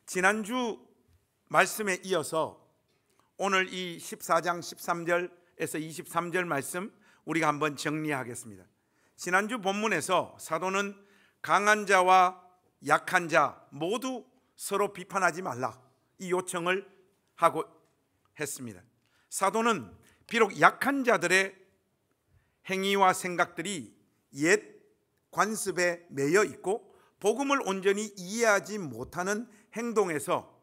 지난주 말씀에 이어서 오늘 이 14장 13절에서 23절 말씀 우리가 한번 정리하겠습니다. 지난주 본문에서 사도는 강한 자와 약한 자 모두 서로 비판하지 말라 이 요청을 하고 했습니다. 사도는 비록 약한 자들의 행위와 생각들이 옛 관습에 매여 있고 복음을 온전히 이해하지 못하는 행동에서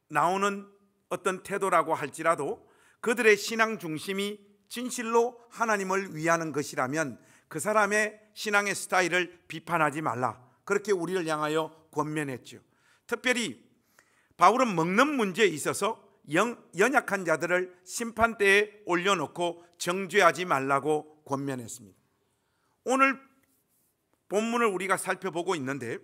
나오는 어떤 태도라고 할지라도 그들의 신앙 중심이 진실로 하나님을 위하는 것이라면 그 사람의 신앙의 스타일을 비판하지 말라, 그렇게 우리를 향하여 권면했죠. 특별히 바울은 먹는 문제에 있어서 연약한 자들을 심판대에 올려놓고 정죄하지 말라고 권면했습니다. 오늘 본문을 우리가 살펴보고 있는데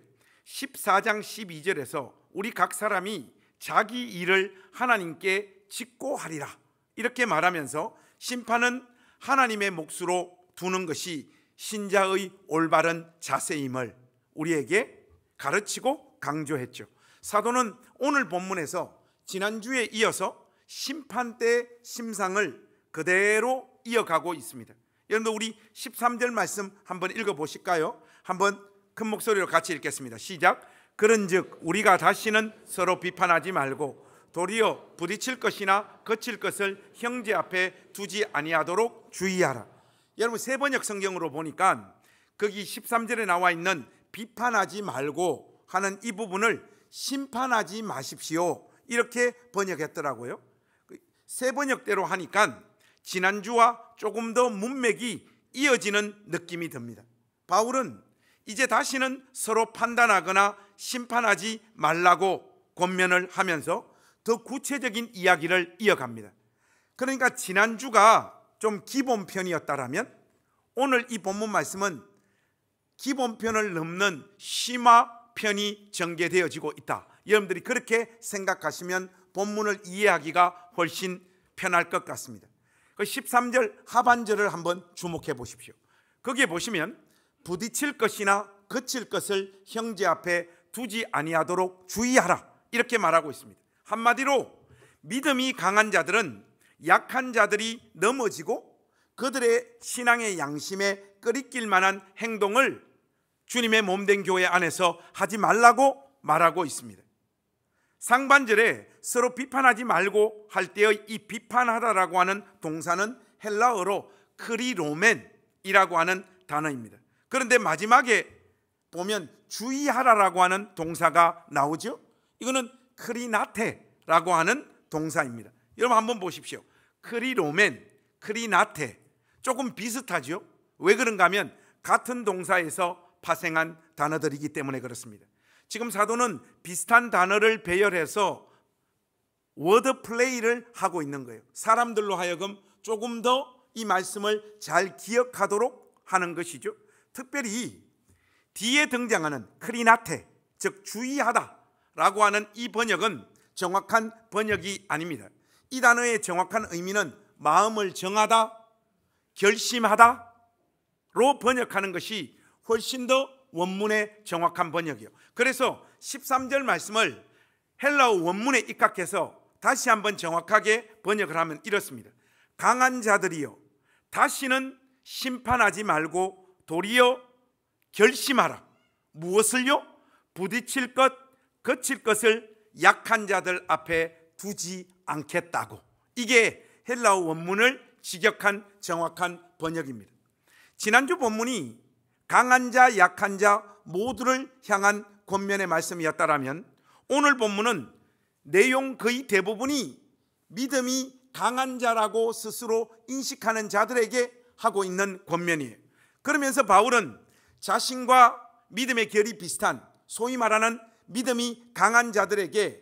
14장 12절에서 우리 각 사람이 자기 일을 하나님께 짓고 하리라 이렇게 말하면서 심판은 하나님의 몫으로 두는 것이 신자의 올바른 자세임을 우리에게 가르치고 강조했죠. 사도는 오늘 본문에서 지난주에 이어서 심판대 심상을 그대로 이어가고 있습니다. 여러분들 우리 13절 말씀 한번 읽어보실까요? 한번 큰 목소리로 같이 읽겠습니다. 시작. 그런즉 우리가 다시는 서로 비판하지 말고 도리어 부딪힐 것이나 거칠 것을 형제 앞에 두지 아니하도록 주의하라. 여러분 새 번역 성경으로 보니까 거기 13절에 나와 있는 비판하지 말고 하는 이 부분을 심판하지 마십시오 이렇게 번역했더라고요. 새 번역대로 하니까 지난주와 조금 더 문맥이 이어지는 느낌이 듭니다. 바울은 이제 다시는 서로 판단하거나 심판하지 말라고 권면을 하면서 더 구체적인 이야기를 이어갑니다. 그러니까 지난주가 좀 기본편이었다라면 오늘 이 본문 말씀은 기본편을 넘는 심화편이 전개되어지고 있다. 여러분들이 그렇게 생각하시면 본문을 이해하기가 훨씬 편할 것 같습니다. 13절 하반절을 한번 주목해 보십시오. 거기에 보시면 부딪힐 것이나 거칠 것을 형제 앞에 두지 아니하도록 주의하라 이렇게 말하고 있습니다. 한마디로 믿음이 강한 자들은 약한 자들이 넘어지고 그들의 신앙의 양심에 끄리낄 만한 행동을 주님의 몸된 교회 안에서 하지 말라고 말하고 있습니다. 상반절에 서로 비판하지 말고 할 때의 이 비판하다라고 하는 동사는 헬라어로 크리로멘이라고 하는 단어입니다. 그런데 마지막에 보면 주의하라라고 하는 동사가 나오죠. 이거는 크리나테라고 하는 동사입니다. 여러분 한번 보십시오. 크리로멘, 크리나테 조금 비슷하죠. 왜 그런가 하면 같은 동사에서 파생한 단어들이기 때문에 그렇습니다. 지금 사도는 비슷한 단어를 배열해서 워드 플레이를 하고 있는 거예요. 사람들로 하여금 조금 더 이 말씀을 잘 기억하도록 하는 것이죠. 특별히 뒤에 등장하는 크리나테, 즉 주의하다라고 하는 이 번역은 정확한 번역이 아닙니다. 이 단어의 정확한 의미는 마음을 정하다, 결심하다로 번역하는 것이 훨씬 더 원문의 정확한 번역이에요. 그래서 13절 말씀을 헬라어 원문에 입각해서 다시 한번 정확하게 번역을 하면 이렇습니다. 강한 자들이여 다시는 심판하지 말고 도리어 결심하라. 무엇을요? 부딪힐 것, 거칠 것을 약한 자들 앞에 두지 않겠다고. 이게 헬라어 원문을 직역한 정확한 번역입니다. 지난주 본문이 강한 자, 약한 자 모두를 향한 권면의 말씀이었다라면 오늘 본문은 내용 거의 대부분이 믿음이 강한 자라고 스스로 인식하는 자들에게 하고 있는 권면이에요. 그러면서 바울은 자신과 믿음의 결이 비슷한 소위 말하는 믿음이 강한 자들에게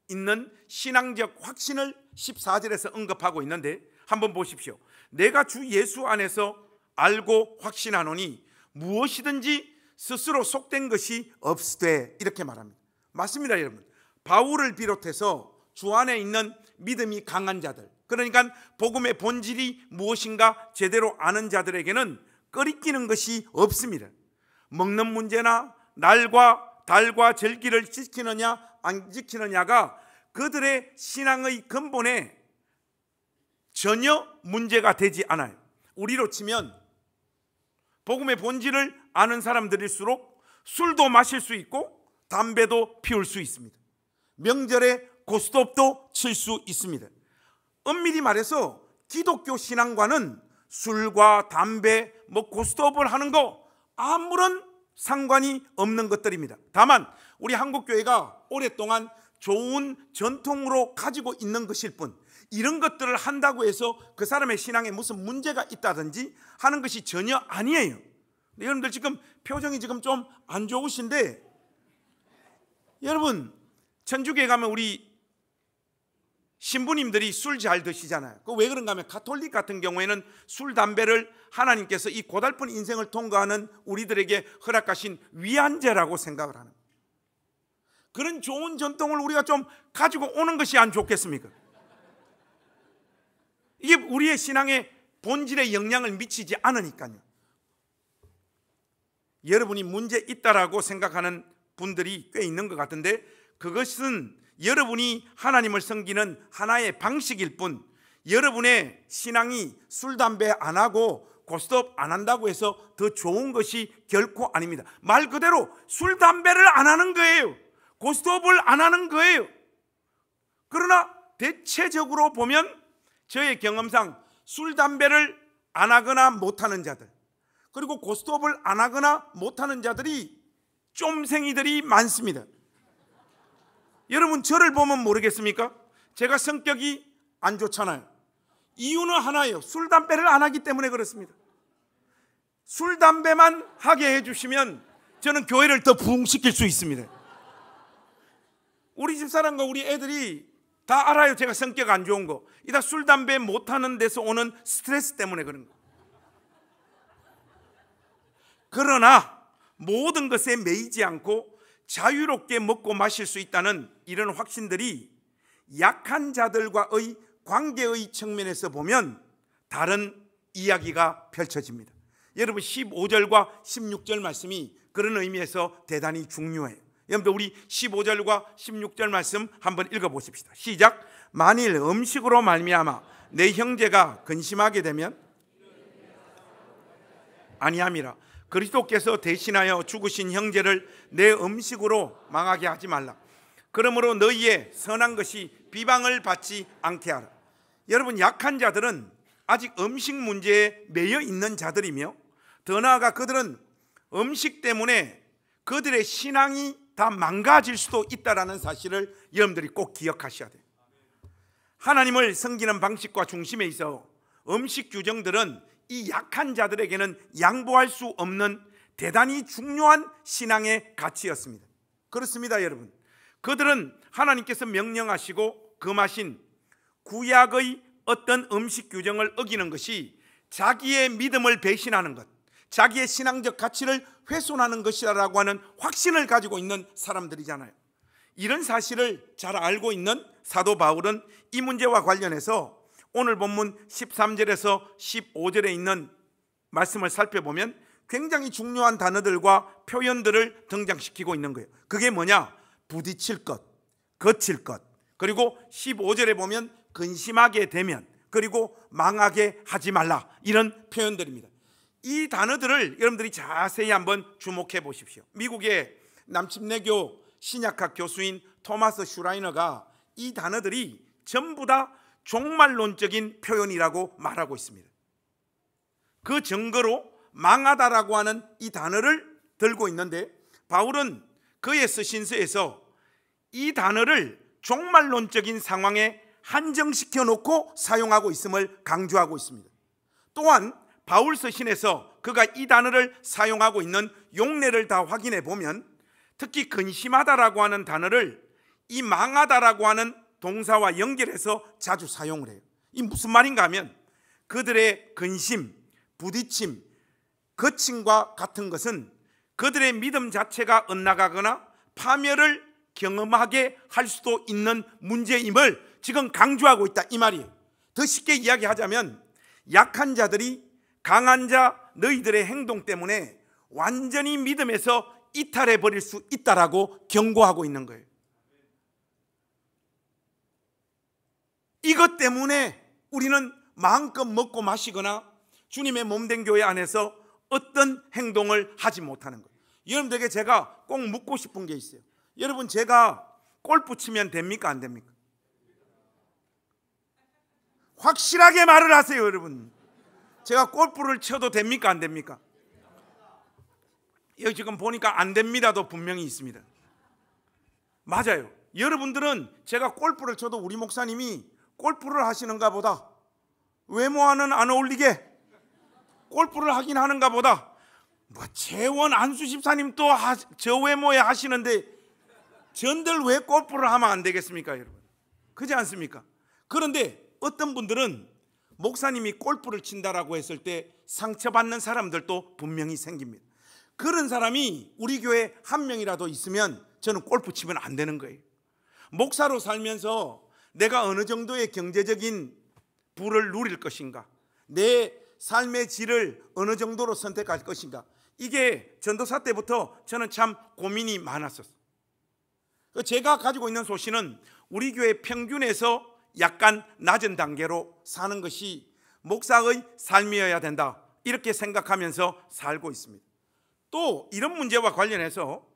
있는 신앙적 확신을 14절에서 언급하고 있는데 한번 보십시오. 내가 주 예수 안에서 알고 확신하노니 무엇이든지 스스로 속된 것이 없으되 이렇게 말합니다. 맞습니다, 여러분. 바울을 비롯해서 주 안에 있는 믿음이 강한 자들, 그러니까 복음의 본질이 무엇인가 제대로 아는 자들에게는 끄리끼는 것이 없습니다. 먹는 문제나 날과 달과 절기를 지키느냐 안 지키느냐가 그들의 신앙의 근본에 전혀 문제가 되지 않아요. 우리로 치면 복음의 본질을 아는 사람들일수록 술도 마실 수 있고 담배도 피울 수 있습니다. 명절에 고스톱도 칠 수 있습니다. 엄밀히 말해서 기독교 신앙과는 술과 담배, 고스톱을 하는 거 아무런 상관이 없는 것들입니다. 다만 우리 한국교회가 오랫동안 좋은 전통으로 가지고 있는 것일 뿐, 이런 것들을 한다고 해서 그 사람의 신앙에 무슨 문제가 있다든지 하는 것이 전혀 아니에요. 여러분들 지금 표정이 지금 좀 안 좋으신데, 여러분 천주교에 가면 우리 신부님들이 술 잘 드시잖아요. 왜 그런가 하면 가톨릭 같은 경우에는 술, 담배를 하나님께서 이 고달픈 인생을 통과하는 우리들에게 허락하신 위안제라고 생각을 하는, 그런 좋은 전통을 우리가 좀 가지고 오는 것이 안 좋겠습니까? 이게 우리의 신앙의 본질에 영향을 미치지 않으니까요. 여러분이 문제 있다라고 생각하는 분들이 꽤 있는 것 같은데, 그것은 여러분이 하나님을 섬기는 하나의 방식일 뿐, 여러분의 신앙이 술, 담배 안 하고 고스톱 안 한다고 해서 더 좋은 것이 결코 아닙니다. 말 그대로 술, 담배를 안 하는 거예요. 고스톱을 안 하는 거예요. 그러나 대체적으로 보면 저의 경험상 술, 담배를 안 하거나 못하는 자들, 그리고 고스톱을 안 하거나 못하는 자들이 쫌생이들이 많습니다. 여러분 저를 보면 모르겠습니까? 제가 성격이 안 좋잖아요. 이유는 하나예요. 술, 담배를 안 하기 때문에 그렇습니다. 술, 담배만 하게 해주시면 저는 교회를 더 부흥시킬 수 있습니다. 우리 집사람과 우리 애들이 다 알아요. 제가 성격 안 좋은 거. 이다 술, 담배 못하는 데서 오는 스트레스 때문에 그런 거. 그러나 모든 것에 매이지 않고 자유롭게 먹고 마실 수 있다는 이런 확신들이 약한 자들과의 관계의 측면에서 보면 다른 이야기가 펼쳐집니다. 여러분 15절과 16절 말씀이 그런 의미에서 대단히 중요해요. 여러분들 우리 15절과 16절 말씀 한번 읽어보십시다. 시작. 만일 음식으로 말미암아 내 형제가 근심하게 되면 아니함이라. 그리스도께서 대신하여 죽으신 형제를 내 음식으로 망하게 하지 말라. 그러므로 너희의 선한 것이 비방을 받지 않게 하라. 여러분 약한 자들은 아직 음식 문제에 매여 있는 자들이며, 더 나아가 그들은 음식 때문에 그들의 신앙이 다 망가질 수도 있다는 사실을 여러분들이 꼭 기억하셔야 돼요. 하나님을 섬기는 방식과 중심에 있어 음식 규정들은 이 약한 자들에게는 양보할 수 없는 대단히 중요한 신앙의 가치였습니다. 그렇습니다, 여러분. 그들은 하나님께서 명령하시고 금하신 구약의 어떤 음식 규정을 어기는 것이 자기의 믿음을 배신하는 것, 자기의 신앙적 가치를 훼손하는 것이라고 하는 확신을 가지고 있는 사람들이잖아요. 이런 사실을 잘 알고 있는 사도 바울은 이 문제와 관련해서 오늘 본문 13절에서 15절에 있는 말씀을 살펴보면 굉장히 중요한 단어들과 표현들을 등장시키고 있는 거예요. 그게 뭐냐? 부딪힐 것, 거칠 것, 그리고 15절에 보면 근심하게 되면, 그리고 망하게 하지 말라, 이런 표현들입니다. 이 단어들을 여러분들이 자세히 한번 주목해 보십시오. 미국의 남침내교 신약학 교수인 토마스 슈라이너가 이 단어들이 전부 다 종말론적인 표현이라고 말하고 있습니다. 그 증거로 망하다라고 하는 이 단어를 들고 있는데, 바울은 그의 서신서에서 이 단어를 종말론적인 상황에 한정시켜 놓고 사용하고 있음을 강조하고 있습니다. 또한 바울 서신에서 그가 이 단어를 사용하고 있는 용례를 다 확인해 보면 특히 근심하다라고 하는 단어를 이 망하다라고 하는 동사와 연결해서 자주 사용을 해요. 이 무슨 말인가 하면 그들의 근심, 부딪힘, 거침과 같은 것은 그들의 믿음 자체가 엇나가거나 파멸을 경험하게 할 수도 있는 문제임을 지금 강조하고 있다, 이 말이에요. 더 쉽게 이야기하자면 약한 자들이 강한 자 너희들의 행동 때문에 완전히 믿음에서 이탈해 버릴 수 있다라고 경고하고 있는 거예요. 이것 때문에 우리는 마음껏 먹고 마시거나 주님의 몸된 교회 안에서 어떤 행동을 하지 못하는 거예요. 여러분들에게 제가 꼭 묻고 싶은 게 있어요. 여러분, 제가 골프 치면 됩니까, 안 됩니까? 확실하게 말을 하세요, 여러분. 제가 골프를 쳐도 됩니까, 안 됩니까? 여기 지금 보니까 안 됩니다도 분명히 있습니다. 맞아요. 여러분들은 제가 골프를 쳐도 우리 목사님이 골프를 하시는가 보다, 외모와는 안 어울리게 골프를 하긴 하는가 보다, 뭐 재원 안수 집사님 또 저 외모에 하시는데 전들 왜 골프를 하면 안 되겠습니까, 여러분? 그렇지 않습니까? 그런데 어떤 분들은 목사님이 골프를 친다라고 했을 때 상처받는 사람들도 분명히 생깁니다. 그런 사람이 우리 교회에 한 명이라도 있으면 저는 골프 치면 안 되는 거예요. 목사로 살면서 내가 어느 정도의 경제적인 부를 누릴 것인가, 내 삶의 질을 어느 정도로 선택할 것인가, 이게 전도사 때부터 저는 참 고민이 많았었어요. 제가 가지고 있는 소신은 우리 교회 평균에서 약간 낮은 단계로 사는 것이 목사의 삶이어야 된다, 이렇게 생각하면서 살고 있습니다. 또 이런 문제와 관련해서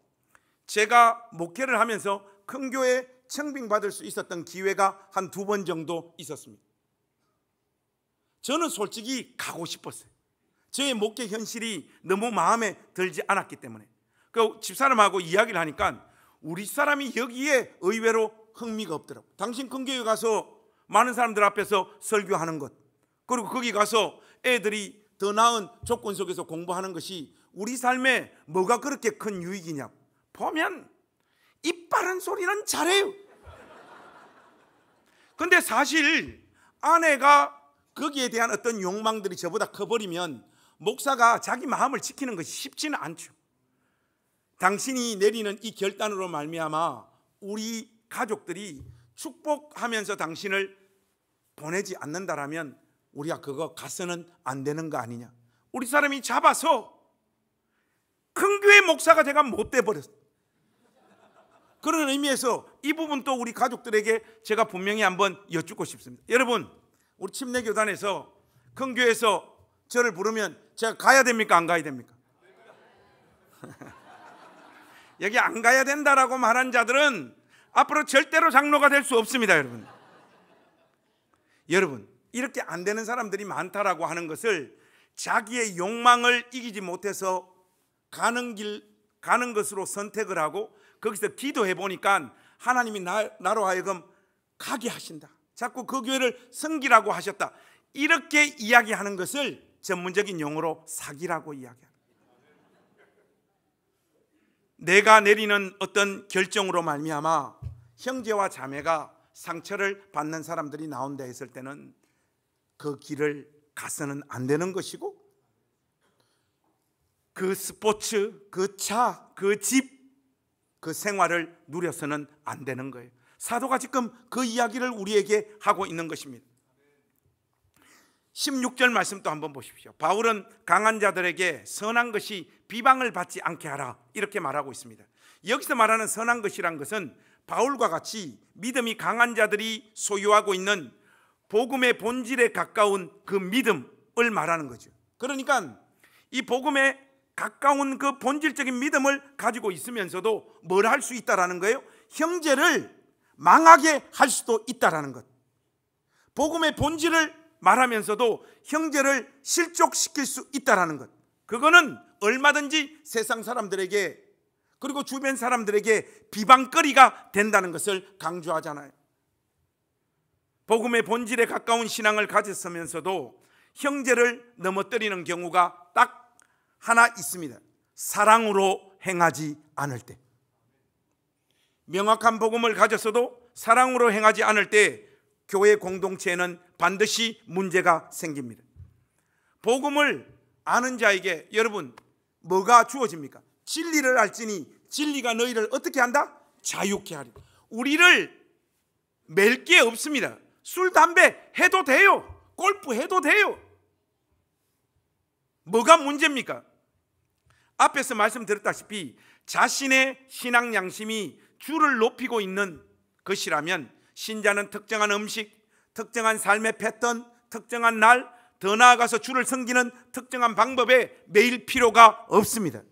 제가 목회를 하면서 큰 교회 청빙받을 수 있었던 기회가 한 2번 정도 있었습니다. 저는 솔직히 가고 싶었어요. 저의 목회 현실이 너무 마음에 들지 않았기 때문에. 그 집사람하고 이야기를 하니까 우리 사람이 여기에 의외로 흥미가 없더라고요. 당신 큰 교회 가서 많은 사람들 앞에서 설교하는 것, 그리고 거기 가서 애들이 더 나은 조건 속에서 공부하는 것이 우리 삶에 뭐가 그렇게 큰 유익이냐고. 보면 입 바른 소리는 잘해요. 근데 사실 아내가 거기에 대한 어떤 욕망들이 저보다 커버리면 목사가 자기 마음을 지키는 것이 쉽지는 않죠. 당신이 내리는 이 결단으로 말미암아 우리 가족들이 축복하면서 당신을 보내지 않는다라면 우리가 그거 가서는 안 되는 거 아니냐. 우리 사람이 잡아서 큰 교회 목사가 제가 못 돼버렸어. 그런 의미에서 이 부분도 우리 가족들에게 제가 분명히 한번 여쭙고 싶습니다. 여러분, 우리 침례교단에서 큰 교회에서 저를 부르면 제가 가야 됩니까, 안 가야 됩니까? 여기 안 가야 된다라고 말한 자들은 앞으로 절대로 장로가 될 수 없습니다, 여러분. 여러분, 이렇게 안 되는 사람들이 많다라고 하는 것을 자기의 욕망을 이기지 못해서 가는 것으로 선택을 하고 거기서 기도해 보니까 하나님이 나로 하여금 가게 하신다, 자꾸 그 교회를 섬기라고 하셨다, 이렇게 이야기하는 것을 전문적인 용어로 사기라고 이야기합니다. 내가 내리는 어떤 결정으로 말미암아 형제와 자매가 상처를 받는 사람들이 나온다 했을 때는 그 길을 가서는 안 되는 것이고, 그 스포츠, 그 차, 그 집, 그 생활을 누려서는 안 되는 거예요. 사도가 지금 그 이야기를 우리에게 하고 있는 것입니다. 16절 말씀도 한번 보십시오. 바울은 강한 자들에게 선한 것이 비방을 받지 않게 하라, 이렇게 말하고 있습니다. 여기서 말하는 선한 것이란 것은 바울과 같이 믿음이 강한 자들이 소유하고 있는 복음의 본질에 가까운 그 믿음을 말하는 거죠. 그러니까 이 복음에 가까운 그 본질적인 믿음을 가지고 있으면서도 뭘 할 수 있다라는 거예요? 형제를 망하게 할 수도 있다라는 것. 복음의 본질을 말하면서도 형제를 실족시킬 수 있다라는 것. 그거는 얼마든지 세상 사람들에게, 그리고 주변 사람들에게 비방거리가 된다는 것을 강조하잖아요. 복음의 본질에 가까운 신앙을 가졌으면서도 형제를 넘어뜨리는 경우가 딱 하나 있습니다. 사랑으로 행하지 않을 때. 명확한 복음을 가졌어도 사랑으로 행하지 않을 때 교회 공동체에는 반드시 문제가 생깁니다. 복음을 아는 자에게 여러분 뭐가 주어집니까? 진리를 알지니 진리가 너희를 어떻게 한다? 자유케 하리. 우리를 맬 게 없습니다. 술, 담배 해도 돼요. 골프 해도 돼요. 뭐가 문제입니까? 앞에서 말씀드렸다시피 자신의 신앙 양심이 주를 높이고 있는 것이라면 신자는 특정한 음식, 특정한 삶의 패턴, 특정한 날, 더 나아가서 주를 섬기는 특정한 방법에 매일 필요가 없습니다.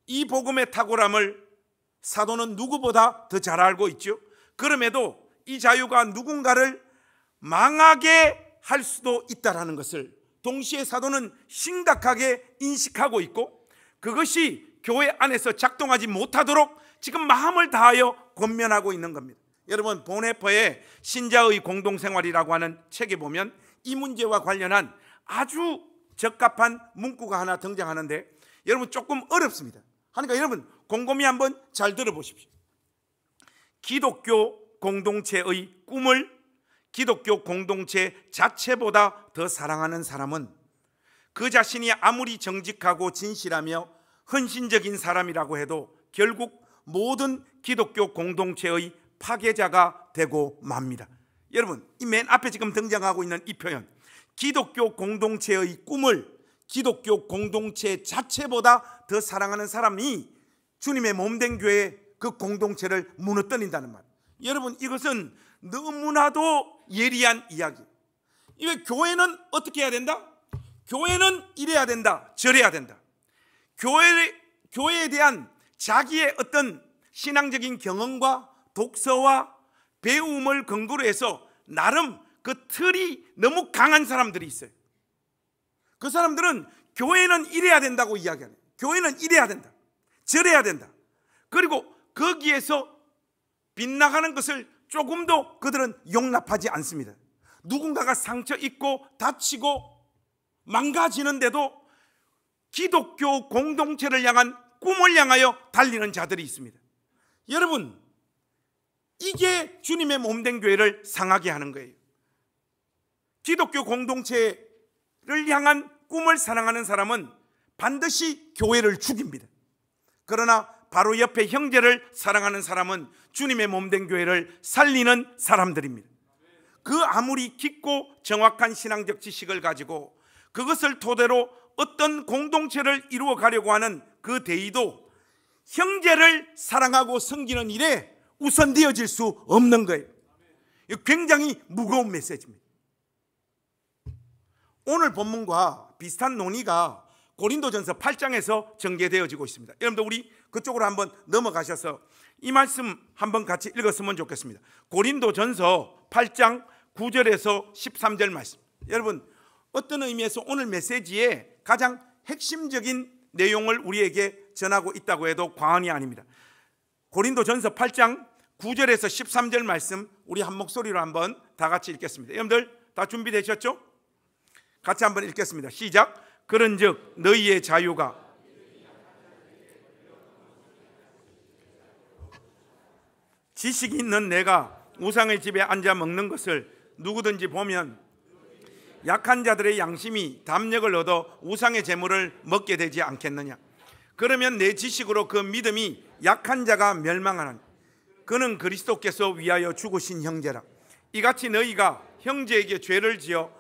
이 복음의 탁월함을 사도는 누구보다 더 잘 알고 있죠. 그럼에도 이 자유가 누군가를 망하게 할 수도 있다는 것을 동시에 사도는 심각하게 인식하고 있고, 그것이 교회 안에서 작동하지 못하도록 지금 마음을 다하여 권면하고 있는 겁니다. 여러분, 보네퍼의 신자의 공동생활이라고 하는 책에 보면 이 문제와 관련한 아주 적합한 문구가 하나 등장하는데, 여러분 조금 어렵습니다. 그러니까 여러분 곰곰이 한번 잘 들어보십시오. 기독교 공동체의 꿈을 기독교 공동체 자체보다 더 사랑하는 사람은 그 자신이 아무리 정직하고 진실하며 헌신적인 사람이라고 해도 결국 모든 기독교 공동체의 파괴자가 되고 맙니다. 여러분, 이 맨 앞에 지금 등장하고 있는 이 표현, 기독교 공동체의 꿈을 기독교 공동체 자체보다 더 사랑하는 사람이 주님의 몸된 교회 그 공동체를 무너뜨린다는 말. 여러분, 이것은 너무나도 예리한 이야기. 이게 교회는 어떻게 해야 된다? 교회는 이래야 된다, 저래야 된다. 교회에 대한 자기의 어떤 신앙적인 경험과 독서와 배움을 근거로 해서 나름 그 틀이 너무 강한 사람들이 있어요. 그 사람들은 교회는 이래야 된다고 이야기하는, 교회는 이래야 된다, 저래야 된다. 그리고 거기에서 빗나가는 것을 조금도 그들은 용납하지 않습니다. 누군가가 상처 입고 다치고 망가지는데도 기독교 공동체를 향한 꿈을 향하여 달리는 자들이 있습니다. 여러분, 이게 주님의 몸된 교회를 상하게 하는 거예요. 기독교 공동체를 향한 꿈을 사랑하는 사람은 반드시 교회를 죽입니다. 그러나 바로 옆에 형제를 사랑하는 사람은 주님의 몸된 교회를 살리는 사람들입니다. 그 아무리 깊고 정확한 신앙적 지식을 가지고 그것을 토대로 어떤 공동체를 이루어 가려고 하는 그 대의도 형제를 사랑하고 섬기는 일에 우선되어질 수 없는 거예요. 굉장히 무거운 메시지입니다. 오늘 본문과 비슷한 논의가 고린도전서 8장에서 전개되어지고 있습니다. 여러분들 우리 그쪽으로 한번 넘어가셔서 이 말씀 한번 같이 읽었으면 좋겠습니다. 고린도전서 8장 9절에서 13절 말씀. 여러분, 어떤 의미에서 오늘 메시지의 가장 핵심적인 내용을 우리에게 전하고 있다고 해도 과언이 아닙니다. 고린도전서 8장 9절에서 13절 말씀 우리 한 목소리로 한번 다 같이 읽겠습니다. 여러분들 다 준비되셨죠? 같이 한번 읽겠습니다. 시작. 그런즉 너희의 자유가 지식이 있는 내가 우상의 집에 앉아 먹는 것을 누구든지 보면 약한 자들의 양심이 담력을 얻어 우상의 재물을 먹게 되지 않겠느냐. 그러면 내 지식으로 그 믿음이 약한 자가 멸망하나니 그는 그리스도께서 위하여 죽으신 형제라. 이같이 너희가 형제에게 죄를 지어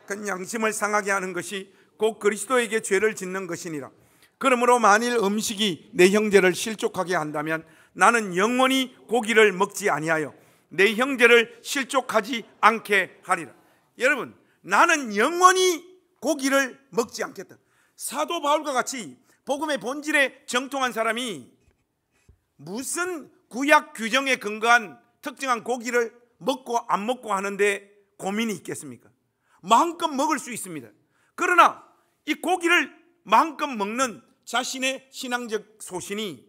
그 양심을 상하게 하는 것이 곧 그리스도에게 죄를 짓는 것이니라. 그러므로 만일 음식이 내 형제를 실족하게 한다면 나는 영원히 고기를 먹지 아니하여 내 형제를 실족하지 않게 하리라. 여러분, 나는 영원히 고기를 먹지 않겠다. 사도 바울과 같이 복음의 본질에 정통한 사람이 무슨 구약 규정에 근거한 특정한 고기를 먹고 안 먹고 하는데 고민이 있겠습니까? 마음껏 먹을 수 있습니다. 그러나 이 고기를 마음껏 먹는 자신의 신앙적 소신이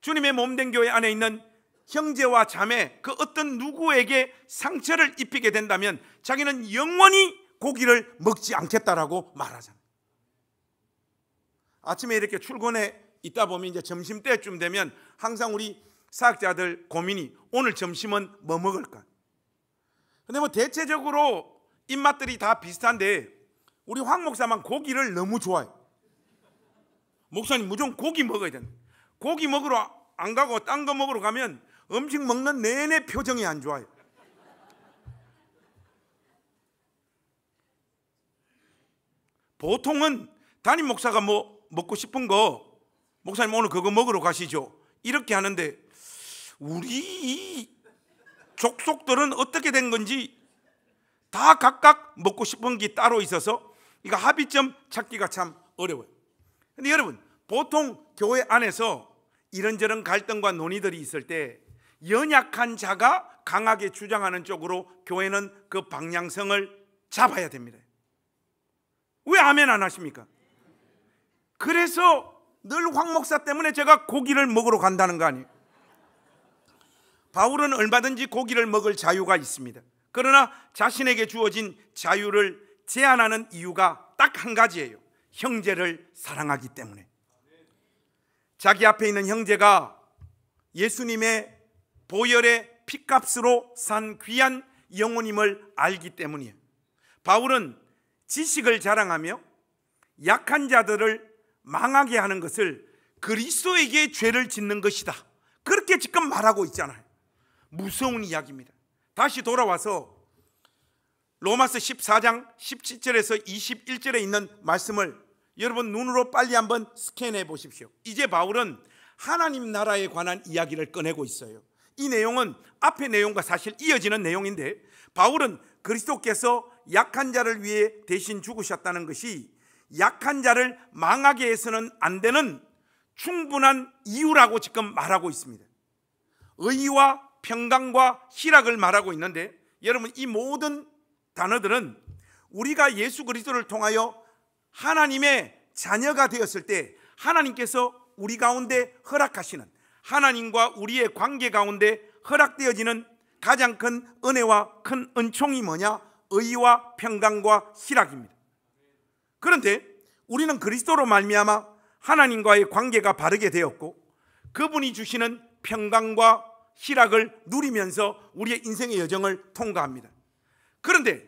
주님의 몸된 교회 안에 있는 형제와 자매 그 어떤 누구에게 상처를 입히게 된다면 자기는 영원히 고기를 먹지 않겠다라고 말하잖아요. 아침에 이렇게 출근해 있다 보면 이제 점심때쯤 되면 항상 우리 사역자들 고민이 오늘 점심은 뭐 먹을까? 근데 뭐 대체적으로 입맛들이 다 비슷한데 우리 황 목사만 고기를 너무 좋아해요. 목사님 무조건 고기 먹어야 된다. 고기 먹으러 안 가고 딴 거 먹으러 가면 음식 먹는 내내 표정이 안 좋아요. 보통은 담임 목사가 뭐 먹고 싶은 거 목사님 오늘 그거 먹으러 가시죠. 이렇게 하는데 우리 이 족속들은 어떻게 된 건지 다 각각 먹고 싶은 게 따로 있어서 이거 합의점 찾기가 참 어려워요. 근데 여러분, 보통 교회 안에서 이런저런 갈등과 논의들이 있을 때 연약한 자가 강하게 주장하는 쪽으로 교회는 그 방향성을 잡아야 됩니다. 왜 아멘 안 하십니까? 그래서 늘 황 목사 때문에 제가 고기를 먹으러 간다는 거 아니에요. 바울은 얼마든지 고기를 먹을 자유가 있습니다. 그러나 자신에게 주어진 자유를 제한하는 이유가 딱 한 가지예요. 형제를 사랑하기 때문에. 자기 앞에 있는 형제가 예수님의 보혈의 피값으로 산 귀한 영혼임을 알기 때문이에요. 바울은 지식을 자랑하며 약한 자들을 망하게 하는 것을 그리스도에게 죄를 짓는 것이다, 그렇게 지금 말하고 있잖아요. 무서운 이야기입니다. 다시 돌아와서 로마서 14장 17절에서 21절에 있는 말씀을 여러분 눈으로 빨리 한번 스캔해 보십시오. 이제 바울은 하나님 나라에 관한 이야기를 꺼내고 있어요. 이 내용은 앞의 내용과 사실 이어지는 내용인데, 바울은 그리스도께서 약한 자를 위해 대신 죽으셨다는 것이 약한 자를 망하게 해서는 안 되는 충분한 이유라고 지금 말하고 있습니다. 의와 평강과 희락을 말하고 있는데, 여러분 이 모든 단어들은 우리가 예수 그리스도를 통하여 하나님의 자녀가 되었을 때 하나님께서 우리 가운데 허락하시는, 하나님과 우리의 관계 가운데 허락되어지는 가장 큰 은혜와 큰 은총이 뭐냐? 의와 평강과 희락입니다. 그런데 우리는 그리스도로 말미암아 하나님과의 관계가 바르게 되었고 그분이 주시는 평강과 희락을 누리면서 우리의 인생의 여정을 통과합니다. 그런데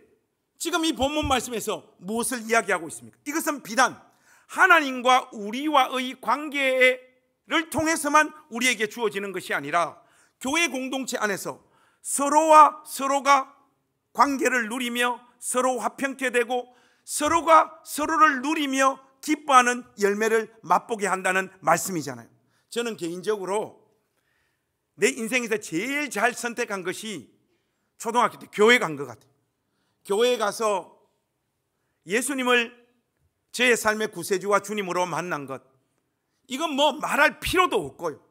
지금 이 본문 말씀에서 무엇을 이야기하고 있습니까? 이것은 비단 하나님과 우리와의 관계를 통해서만 우리에게 주어지는 것이 아니라 교회 공동체 안에서 서로와 서로가 관계를 누리며 서로 화평케 되고 서로가 서로를 누리며 기뻐하는 열매를 맛보게 한다는 말씀이잖아요. 저는 개인적으로 내 인생에서 제일 잘 선택한 것이 초등학교 때 교회 간 것 같아요. 교회에 가서 예수님을 제 삶의 구세주와 주님으로 만난 것, 이건 뭐 말할 필요도 없고요.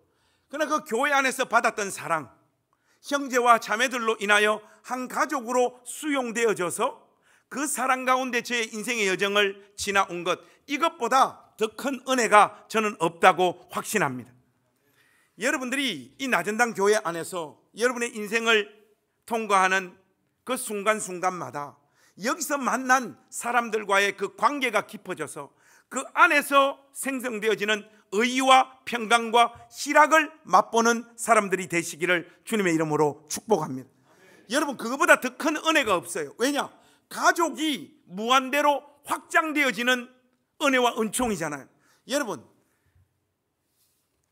그러나 그 교회 안에서 받았던 사랑, 형제와 자매들로 인하여 한 가족으로 수용되어져서 그 사랑 가운데 제 인생의 여정을 지나온 것, 이것보다 더 큰 은혜가 저는 없다고 확신합니다. 여러분들이 이 나전당 교회 안에서 여러분의 인생을 통과하는 그 순간순간마다 여기서 만난 사람들과의 그 관계가 깊어져서 그 안에서 생성되어지는 의와 평강과 희락을 맛보는 사람들이 되시기를 주님의 이름으로 축복합니다. 여러분, 그거보다 더 큰 은혜가 없어요. 왜냐? 가족이 무한대로 확장되어지는 은혜와 은총이잖아요. 여러분,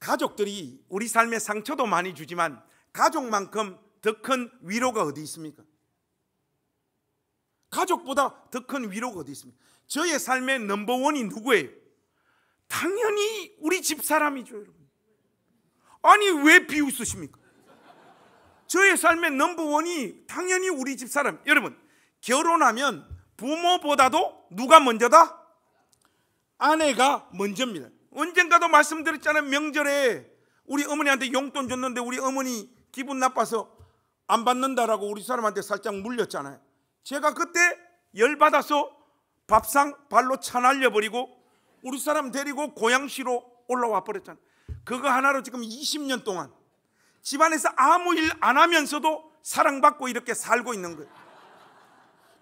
가족들이 우리 삶에 상처도 많이 주지만 가족만큼 더 큰 위로가 어디 있습니까? 가족보다 더 큰 위로가 어디 있습니까? 저의 삶의 넘버원이 누구예요? 당연히 우리 집사람이죠, 여러분. 아니 왜 비웃으십니까? 저의 삶의 넘버원이 당연히 우리 집사람. 여러분, 결혼하면 부모보다도 누가 먼저다? 아내가 먼저입니다. 언젠가도 말씀드렸잖아요. 명절에 우리 어머니한테 용돈 줬는데 우리 어머니 기분 나빠서 안 받는다라고 우리 사람한테 살짝 물렸잖아요. 제가 그때 열받아서 밥상 발로 차 날려버리고 우리 사람 데리고 고양시로 올라와 버렸잖아요. 그거 하나로 지금 20년 동안 집안에서 아무 일 안 하면서도 사랑받고 이렇게 살고 있는 거예요.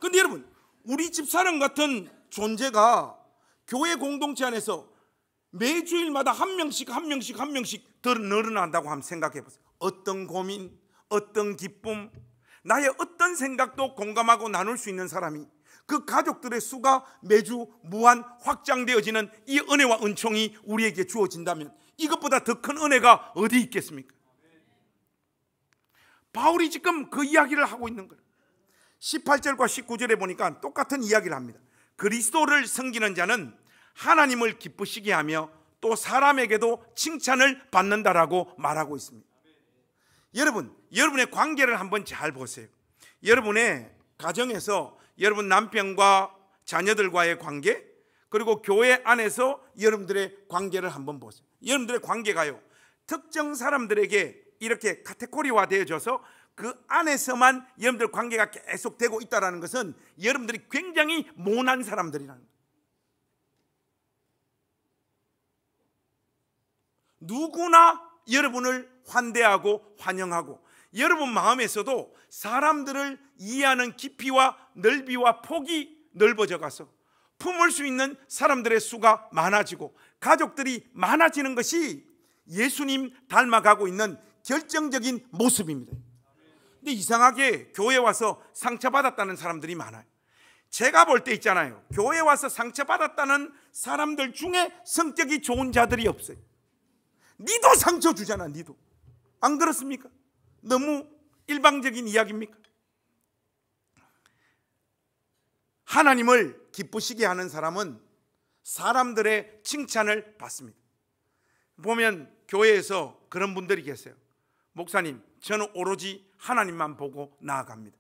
근데 여러분, 우리 집사람 같은 존재가 교회 공동체 안에서 매주일마다 한 명씩 더 늘어난다고 한번 생각해 보세요. 어떤 고민, 어떤 기쁨, 나의 어떤 생각도 공감하고 나눌 수 있는 사람이, 그 가족들의 수가 매주 무한 확장되어지는 이 은혜와 은총이 우리에게 주어진다면 이것보다 더 큰 은혜가 어디 있겠습니까? 바울이 지금 그 이야기를 하고 있는 거예요. 18절과 19절에 보니까 똑같은 이야기를 합니다. 그리스도를 섬기는 자는 하나님을 기쁘시게 하며 또 사람에게도 칭찬을 받는다라고 말하고 있습니다. 여러분, 여러분의 관계를 한번 잘 보세요. 여러분의 가정에서 여러분 남편과 자녀들과의 관계, 그리고 교회 안에서 여러분들의 관계를 한번 보세요. 여러분들의 관계가요, 특정 사람들에게 이렇게 카테고리화 되어져서 그 안에서만 여러분들 관계가 계속되고 있다는 것은 여러분들이 굉장히 모난 사람들이라는 거예요. 누구나 여러분을 환대하고 환영하고 여러분 마음에서도 사람들을 이해하는 깊이와 넓이와 폭이 넓어져 가서 품을 수 있는 사람들의 수가 많아지고 가족들이 많아지는 것이 예수님 닮아가고 있는 결정적인 모습입니다. 근데 이상하게 교회 와서 상처받았다는 사람들이 많아요. 제가 볼 때 있잖아요, 교회 와서 상처받았다는 사람들 중에 성격이 좋은 자들이 없어요. 니도 상처 주잖아, 니도. 안 그렇습니까? 너무 일방적인 이야기입니까? 하나님을 기쁘시게 하는 사람은 사람들의 칭찬을 받습니다. 보면 교회에서 그런 분들이 계세요. 목사님, 저는 오로지 하나님만 보고 나아갑니다.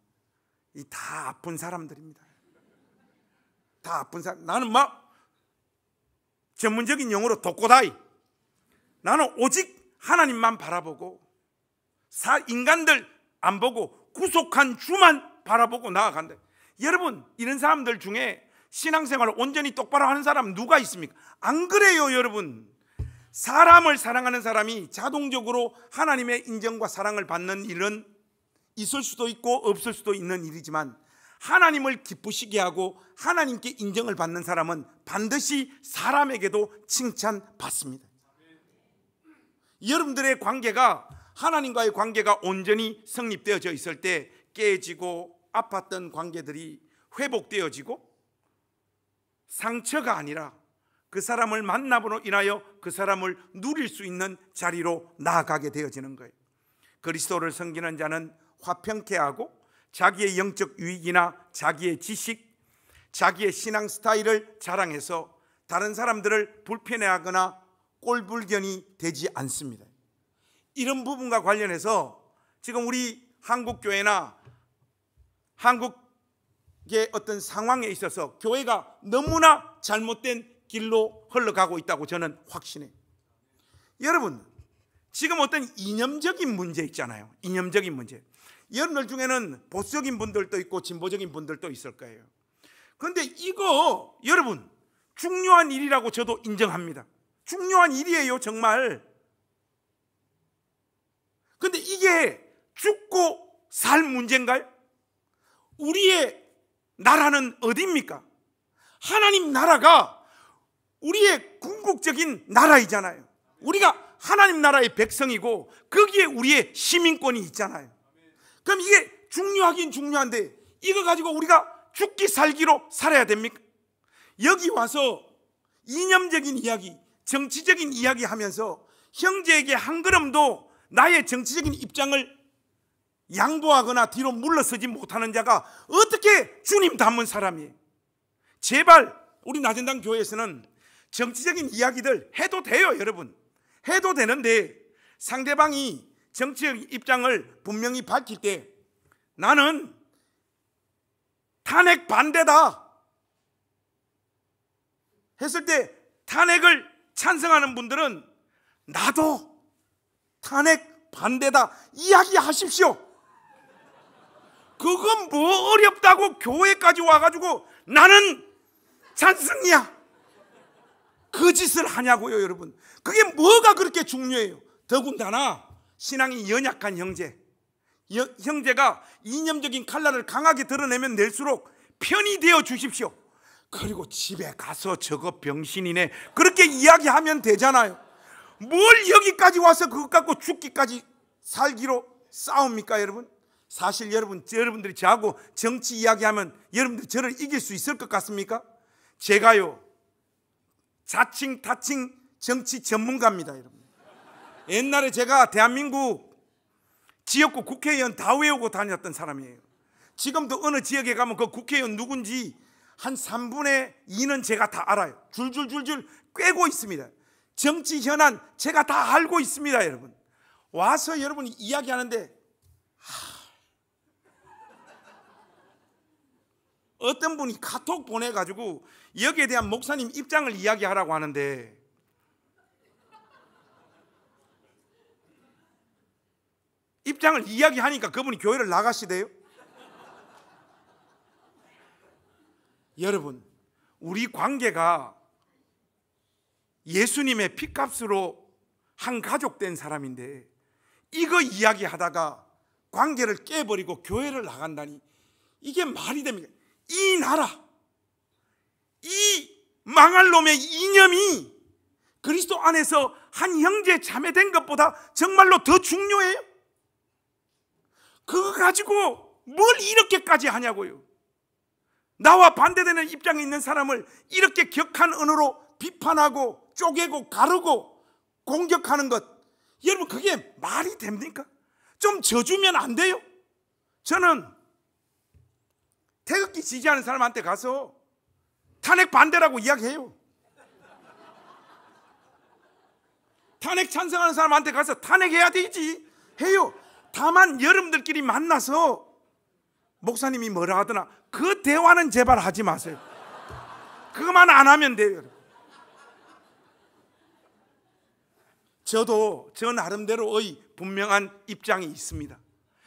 이 다 아픈 사람들입니다. 다 아픈 사람. 나는 막 전문적인 용어로 독고다이. 나는 오직 하나님만 바라보고 인간들 안 보고 구속한 주만 바라보고 나아간다. 여러분, 이런 사람들 중에 신앙생활을 온전히 똑바로 하는 사람 누가 있습니까? 안 그래요, 여러분. 사람을 사랑하는 사람이 자동적으로 하나님의 인정과 사랑을 받는 일은 있을 수도 있고 없을 수도 있는 일이지만, 하나님을 기쁘시게 하고 하나님께 인정을 받는 사람은 반드시 사람에게도 칭찬받습니다. 여러분들의 관계가, 하나님과의 관계가 온전히 성립되어져 있을 때 깨지고 아팠던 관계들이 회복되어지고 상처가 아니라 그 사람을 만남으로 인하여 그 사람을 누릴 수 있는 자리로 나아가게 되어지는 거예요. 그리스도를 섬기는 자는 화평케 하고 자기의 영적 유익이나 자기의 지식, 자기의 신앙 스타일을 자랑해서 다른 사람들을 불편해하거나 꼴불견이 되지 않습니다. 이런 부분과 관련해서 지금 우리 한국교회나 한국의 어떤 상황에 있어서 교회가 너무나 잘못된 길로 흘러가고 있다고 저는 확신해요. 여러분, 지금 어떤 이념적인 문제 있잖아요. 이념적인 문제. 여러분들 중에는 보수적인 분들도 있고 진보적인 분들도 있을 거예요. 그런데 이거 여러분 중요한 일이라고 저도 인정합니다. 중요한 일이에요, 정말. 그런데 이게 죽고 살 문제인가요? 우리의 나라는 어디입니까? 하나님 나라가 우리의 궁극적인 나라이잖아요. 우리가 하나님 나라의 백성이고 거기에 우리의 시민권이 있잖아요. 그럼 이게 중요하긴 중요한데 이거 가지고 우리가 죽기 살기로 살아야 됩니까? 여기 와서 이념적인 이야기, 정치적인 이야기 하면서 형제에게 한 걸음도 나의 정치적인 입장을 양보하거나 뒤로 물러서지 못하는 자가 어떻게 주님 닮은 사람이에요? 제발 우리 나전당 교회에서는 정치적인 이야기들 해도 돼요, 여러분. 해도 되는데 상대방이 정치적 입장을 분명히 밝힐 때 나는 탄핵 반대다 했을 때 탄핵을 찬성하는 분들은 나도 탄핵 반대다 이야기하십시오. 그건 뭐 어렵다고 교회까지 와가지고 나는 찬성이야 그 짓을 하냐고요, 여러분. 그게 뭐가 그렇게 중요해요? 더군다나 신앙이 연약한 형제가 이념적인 칼날을 강하게 드러내면 낼수록 편이 되어 주십시오. 그리고 집에 가서 저거 병신이네 그렇게 이야기하면 되잖아요. 뭘 여기까지 와서 그것 갖고 죽기까지 살기로 싸웁니까, 여러분? 사실 여러분들이 저하고 정치 이야기하면 여러분들이 저를 이길 수 있을 것 같습니까? 제가요 자칭 타칭 정치 전문가입니다, 여러분. 옛날에 제가 대한민국 지역구 국회의원 다 외우고 다녔던 사람이에요. 지금도 어느 지역에 가면 그 국회의원 누군지 한 3분의 2는 제가 다 알아요. 줄줄줄줄 꿰고 있습니다. 정치 현안 제가 다 알고 있습니다. 여러분 와서 여러분이 이야기하는데 어떤 분이 카톡 보내가지고 여기에 대한 목사님 입장을 이야기하라고 하는데 입장을 이야기하니까 그분이 교회를 나가시대요. 여러분 우리 관계가 예수님의 피값으로 한 가족 된 사람인데 이거 이야기하다가 관계를 깨버리고 교회를 나간다니 이게 말이 됩니까? 이 나라, 이 망할 놈의 이념이 그리스도 안에서 한 형제 자매 된 것보다 정말로 더 중요해요? 그거 가지고 뭘 이렇게까지 하냐고요. 나와 반대되는 입장에 있는 사람을 이렇게 격한 언어로 비판하고 쪼개고 가르고 공격하는 것, 여러분 그게 말이 됩니까? 좀 져주면 안 돼요? 저는 태극기 지지하는 사람한테 가서 탄핵 반대라고 이야기해요. 탄핵 찬성하는 사람한테 가서 탄핵해야 되지 해요. 다만 여러분들끼리 만나서 목사님이 뭐라 하더나 그 대화는 제발 하지 마세요. 그것만 안 하면 돼요. 저도 저 나름대로의 분명한 입장이 있습니다.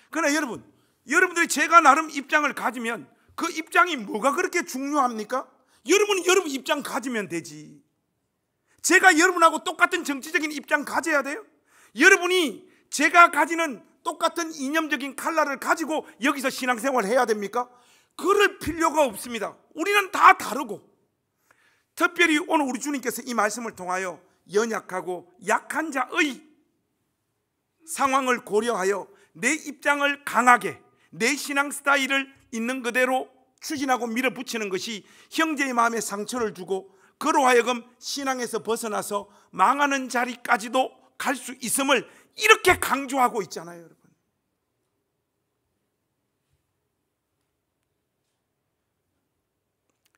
그러나 여러분들이 제가 나름 입장을 가지면 그 입장이 뭐가 그렇게 중요합니까? 여러분이 여러분 입장 가지면 되지. 제가 여러분하고 똑같은 정치적인 입장 가져야 돼요? 여러분이 제가 가지는 똑같은 이념적인 칼날을 가지고 여기서 신앙생활을 해야 됩니까? 그럴 필요가 없습니다. 우리는 다 다르고, 특별히 오늘 우리 주님께서 이 말씀을 통하여 연약하고 약한 자의 상황을 고려하여 내 입장을 강하게 내 신앙 스타일을 있는 그대로 추진하고 밀어붙이는 것이 형제의 마음에 상처를 주고 그로 하여금 신앙에서 벗어나서 망하는 자리까지도 갈 수 있음을 이렇게 강조하고 있잖아요, 여러분.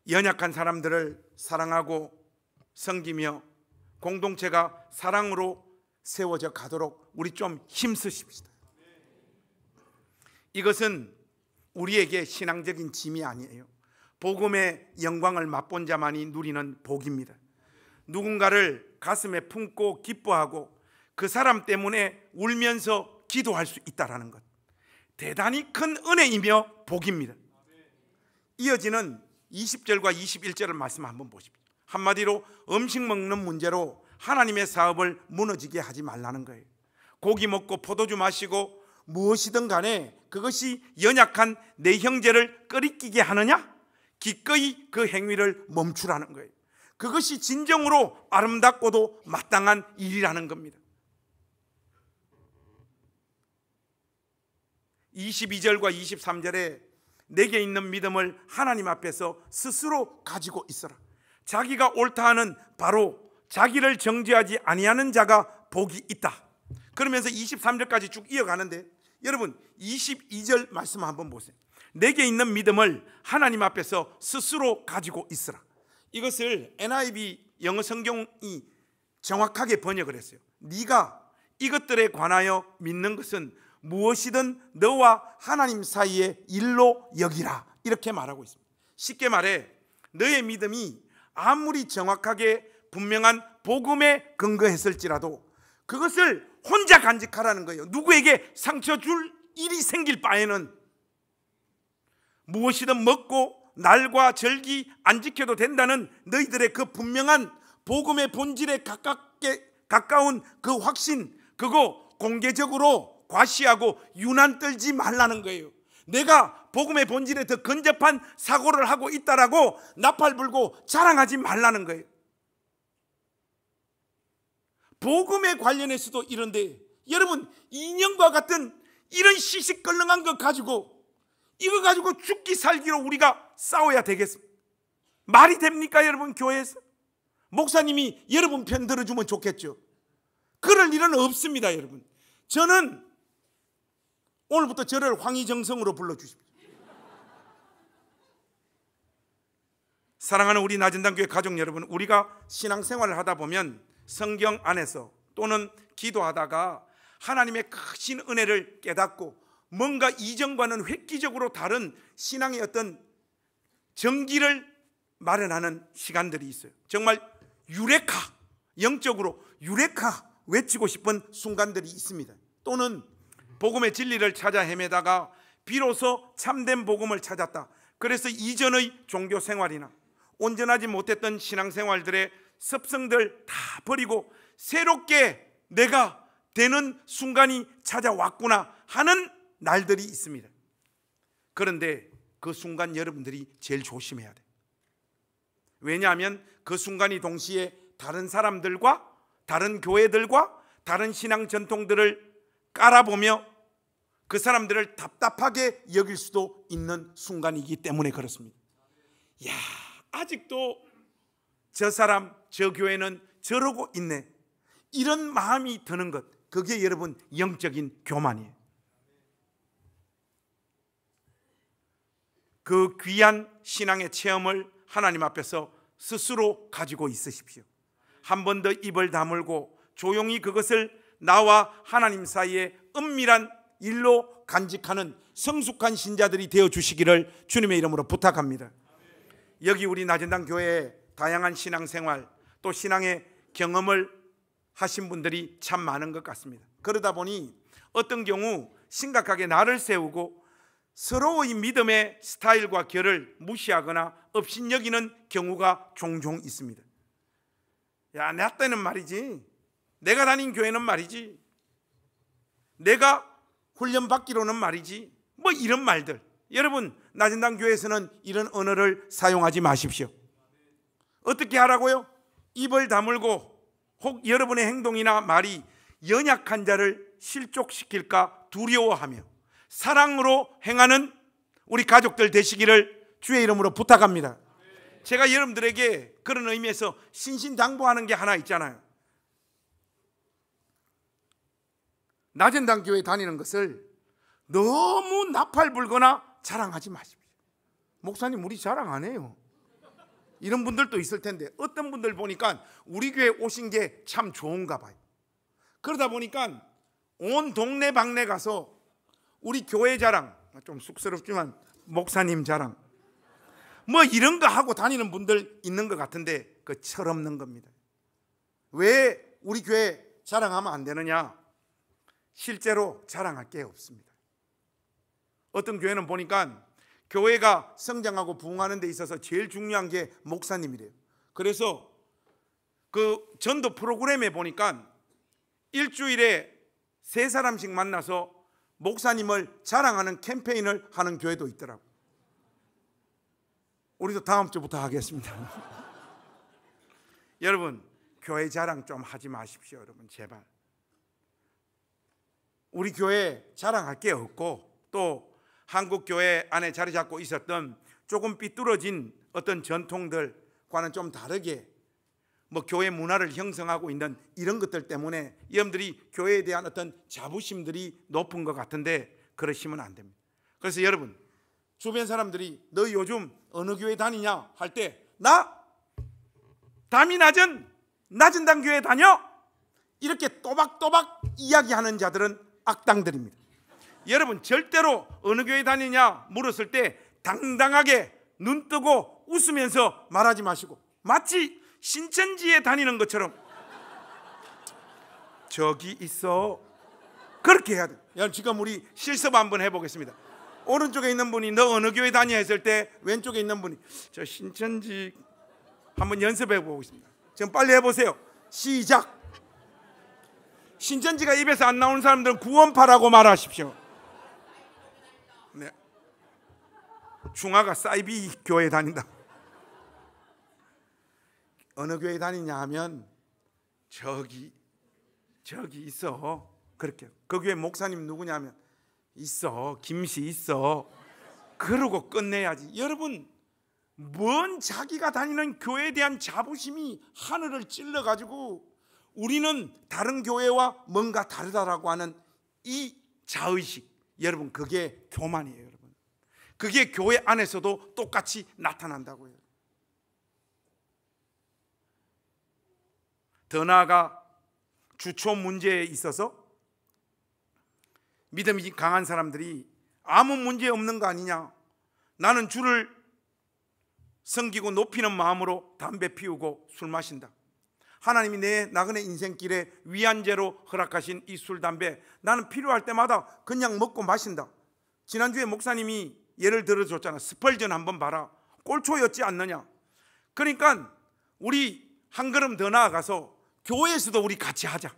연약한 사람들을 사랑하고 섬기며 공동체가 사랑으로 세워져 가도록 우리 좀 힘쓰십시다. 이것은 우리에게 신앙적인 짐이 아니에요. 복음의 영광을 맛본 자만이 누리는 복입니다. 누군가를 가슴에 품고 기뻐하고 그 사람 때문에 울면서 기도할 수 있다는 것, 대단히 큰 은혜이며 복입니다. 이어지는 20절과 21절을 말씀 한번 보십시오. 한마디로 음식 먹는 문제로 하나님의 사업을 무너지게 하지 말라는 거예요. 고기 먹고 포도주 마시고 무엇이든 간에 그것이 연약한 내 형제를 끓이끼게 하느냐? 기꺼이 그 행위를 멈추라는 거예요. 그것이 진정으로 아름답고도 마땅한 일이라는 겁니다. 22절과 23절에 내게 있는 믿음을 하나님 앞에서 스스로 가지고 있어라. 자기가 옳다 하는 바로 자기를 정죄하지 아니하는 자가 복이 있다. 그러면서 23절까지 쭉 이어가는데, 여러분 22절 말씀 한번 보세요. 내게 있는 믿음을 하나님 앞에서 스스로 가지고 있으라. 이것을 NIV 영어 성경이 정확하게 번역을 했어요. 네가 이것들에 관하여 믿는 것은 무엇이든 너와 하나님 사이의 일로 여기라, 이렇게 말하고 있습니다. 쉽게 말해 너의 믿음이 아무리 정확하게 분명한 복음에 근거했을지라도 그것을 혼자 간직하라는 거예요. 누구에게 상처 줄 일이 생길 바에는 무엇이든 먹고 날과 절기 안 지켜도 된다는 너희들의 그 분명한 복음의 본질에 가까운 그 확신, 그거 공개적으로 과시하고 유난 떨지 말라는 거예요. 내가 복음의 본질에 더 근접한 사고를 하고 있다라고 나팔 불고 자랑하지 말라는 거예요. 복음에 관련해서도 이런데, 여러분 인형과 같은 이런 시시껄렁한 것 가지고, 이거 가지고 죽기 살기로 우리가 싸워야 되겠습니까? 말이 됩니까 여러분? 교회에서 목사님이 여러분 편 들어주면 좋겠죠. 그럴 일은 없습니다. 여러분, 저는 오늘부터 저를 황희정성으로 불러주십시오. 사랑하는 우리 나전당교회 가족 여러분, 우리가 신앙생활을 하다 보면 성경 안에서 또는 기도하다가 하나님의 크신 은혜를 깨닫고 뭔가 이전과는 획기적으로 다른 신앙의 어떤 전기를 마련하는 시간들이 있어요. 정말 유레카, 영적으로 유레카 외치고 싶은 순간들이 있습니다. 또는 복음의 진리를 찾아 헤매다가 비로소 참된 복음을 찾았다. 그래서 이전의 종교 생활이나 온전하지 못했던 신앙생활들의 습성들 다 버리고 새롭게 내가 되는 순간이 찾아왔구나 하는 날들이 있습니다. 그런데 그 순간 여러분들이 제일 조심해야 돼요. 왜냐하면 그 순간이 동시에 다른 사람들과 다른 교회들과 다른 신앙 전통들을 깔아보며 그 사람들을 답답하게 여길 수도 있는 순간이기 때문에 그렇습니다. 야, 아직도 저 사람, 저 교회는 저러고 있네, 이런 마음이 드는 것, 그게 여러분 영적인 교만이에요. 그 귀한 신앙의 체험을 하나님 앞에서 스스로 가지고 있으십시오. 한 번 더 입을 다물고 조용히 그것을 나와 하나님 사이에 은밀한 일로 간직하는 성숙한 신자들이 되어 주시기를 주님의 이름으로 부탁합니다. 여기 우리 나전당 교회의 다양한 신앙생활 또 신앙의 경험을 하신 분들이 참 많은 것 같습니다. 그러다 보니 어떤 경우 심각하게 나를 세우고 서로의 믿음의 스타일과 결을 무시하거나 업신여기는 경우가 종종 있습니다. 야, 내 때는 말이지, 내가 다닌 교회는 말이지, 내가 훈련받기로는 말이지, 뭐 이런 말들. 여러분, 나전당 교회에서는 이런 언어를 사용하지 마십시오. 어떻게 하라고요? 입을 다물고 혹 여러분의 행동이나 말이 연약한 자를 실족시킬까 두려워하며 사랑으로 행하는 우리 가족들 되시기를 주의 이름으로 부탁합니다. 제가 여러분들에게 그런 의미에서 신신당부하는 게 하나 있잖아요. 나전당 교회 다니는 것을 너무 나팔불거나 자랑하지 마십시오. 목사님, 우리 자랑 안 해요. 이런 분들도 있을 텐데 어떤 분들 보니까 우리 교회 오신 게 참 좋은가 봐요. 그러다 보니까 온 동네방네 가서 우리 교회 자랑, 좀 쑥스럽지만 목사님 자랑 뭐 이런 거 하고 다니는 분들 있는 것 같은데 그 철없는 겁니다. 왜 우리 교회 자랑하면 안 되느냐? 실제로 자랑할 게 없습니다. 어떤 교회는 보니까 교회가 성장하고 부흥하는 데 있어서 제일 중요한 게 목사님이래요. 그래서 그 전도 프로그램에 보니까 일주일에 3사람씩 만나서 목사님을 자랑하는 캠페인을 하는 교회도 있더라고요. 우리도 다음 주부터 하겠습니다. 여러분, 교회 자랑 좀 하지 마십시오. 여러분, 제발. 우리 교회 자랑할 게 없고 또 한국 교회 안에 자리 잡고 있었던 조금 삐뚤어진 어떤 전통들과는 좀 다르게 뭐 교회 문화를 형성하고 있는 이런 것들 때문에 여러분들이 교회에 대한 어떤 자부심들이 높은 것 같은데 그러시면 안 됩니다. 그래서 여러분, 주변 사람들이 너 요즘 어느 교회 다니냐 할 때 나 담이 나전당 교회 다녀, 이렇게 또박또박 이야기하는 자들은 악당들입니다. 여러분, 절대로 어느 교회 다니냐 물었을 때 당당하게 눈 뜨고 웃으면서 말하지 마시고 마치 신천지에 다니는 것처럼 저기 있어, 그렇게 해야 돼요. 여러분, 지금 우리 실습 한번 해보겠습니다. 오른쪽에 있는 분이 너 어느 교회 다니냐 했을 때 왼쪽에 있는 분이 저 신천지, 한번 연습해 보겠습니다. 지금 빨리 해보세요. 시작. 신천지가 입에서 안 나오는 사람들은 구원파라고 말하십시오. 네. 중아가 사이비 교회 다닌다. 어느 교회 다니냐 하면 저기 있어, 그렇게. 그 교회 목사님 누구냐 하면 있어, 김씨 있어, 그러고 끝내야지. 여러분, 뭔 자기가 다니는 교회에 대한 자부심이 하늘을 찔러가지고 우리는 다른 교회와 뭔가 다르다라고 하는 이 자의식, 여러분, 그게 교만이에요. 여러분, 그게 교회 안에서도 똑같이 나타난다고요. 더 나아가 주초 문제에 있어서 믿음이 강한 사람들이 아무 문제 없는 거 아니냐, 나는 주를 섬기고 높이는 마음으로 담배 피우고 술 마신다, 하나님이 내 나그네 인생길에 위안제로 허락하신 이 술, 담배 나는 필요할 때마다 그냥 먹고 마신다. 지난주에 목사님이 예를 들어줬잖아. 스펄전 한번 봐라. 꼴초였지 않느냐. 그러니까 우리 한 걸음 더 나아가서 교회에서도 우리 같이 하자.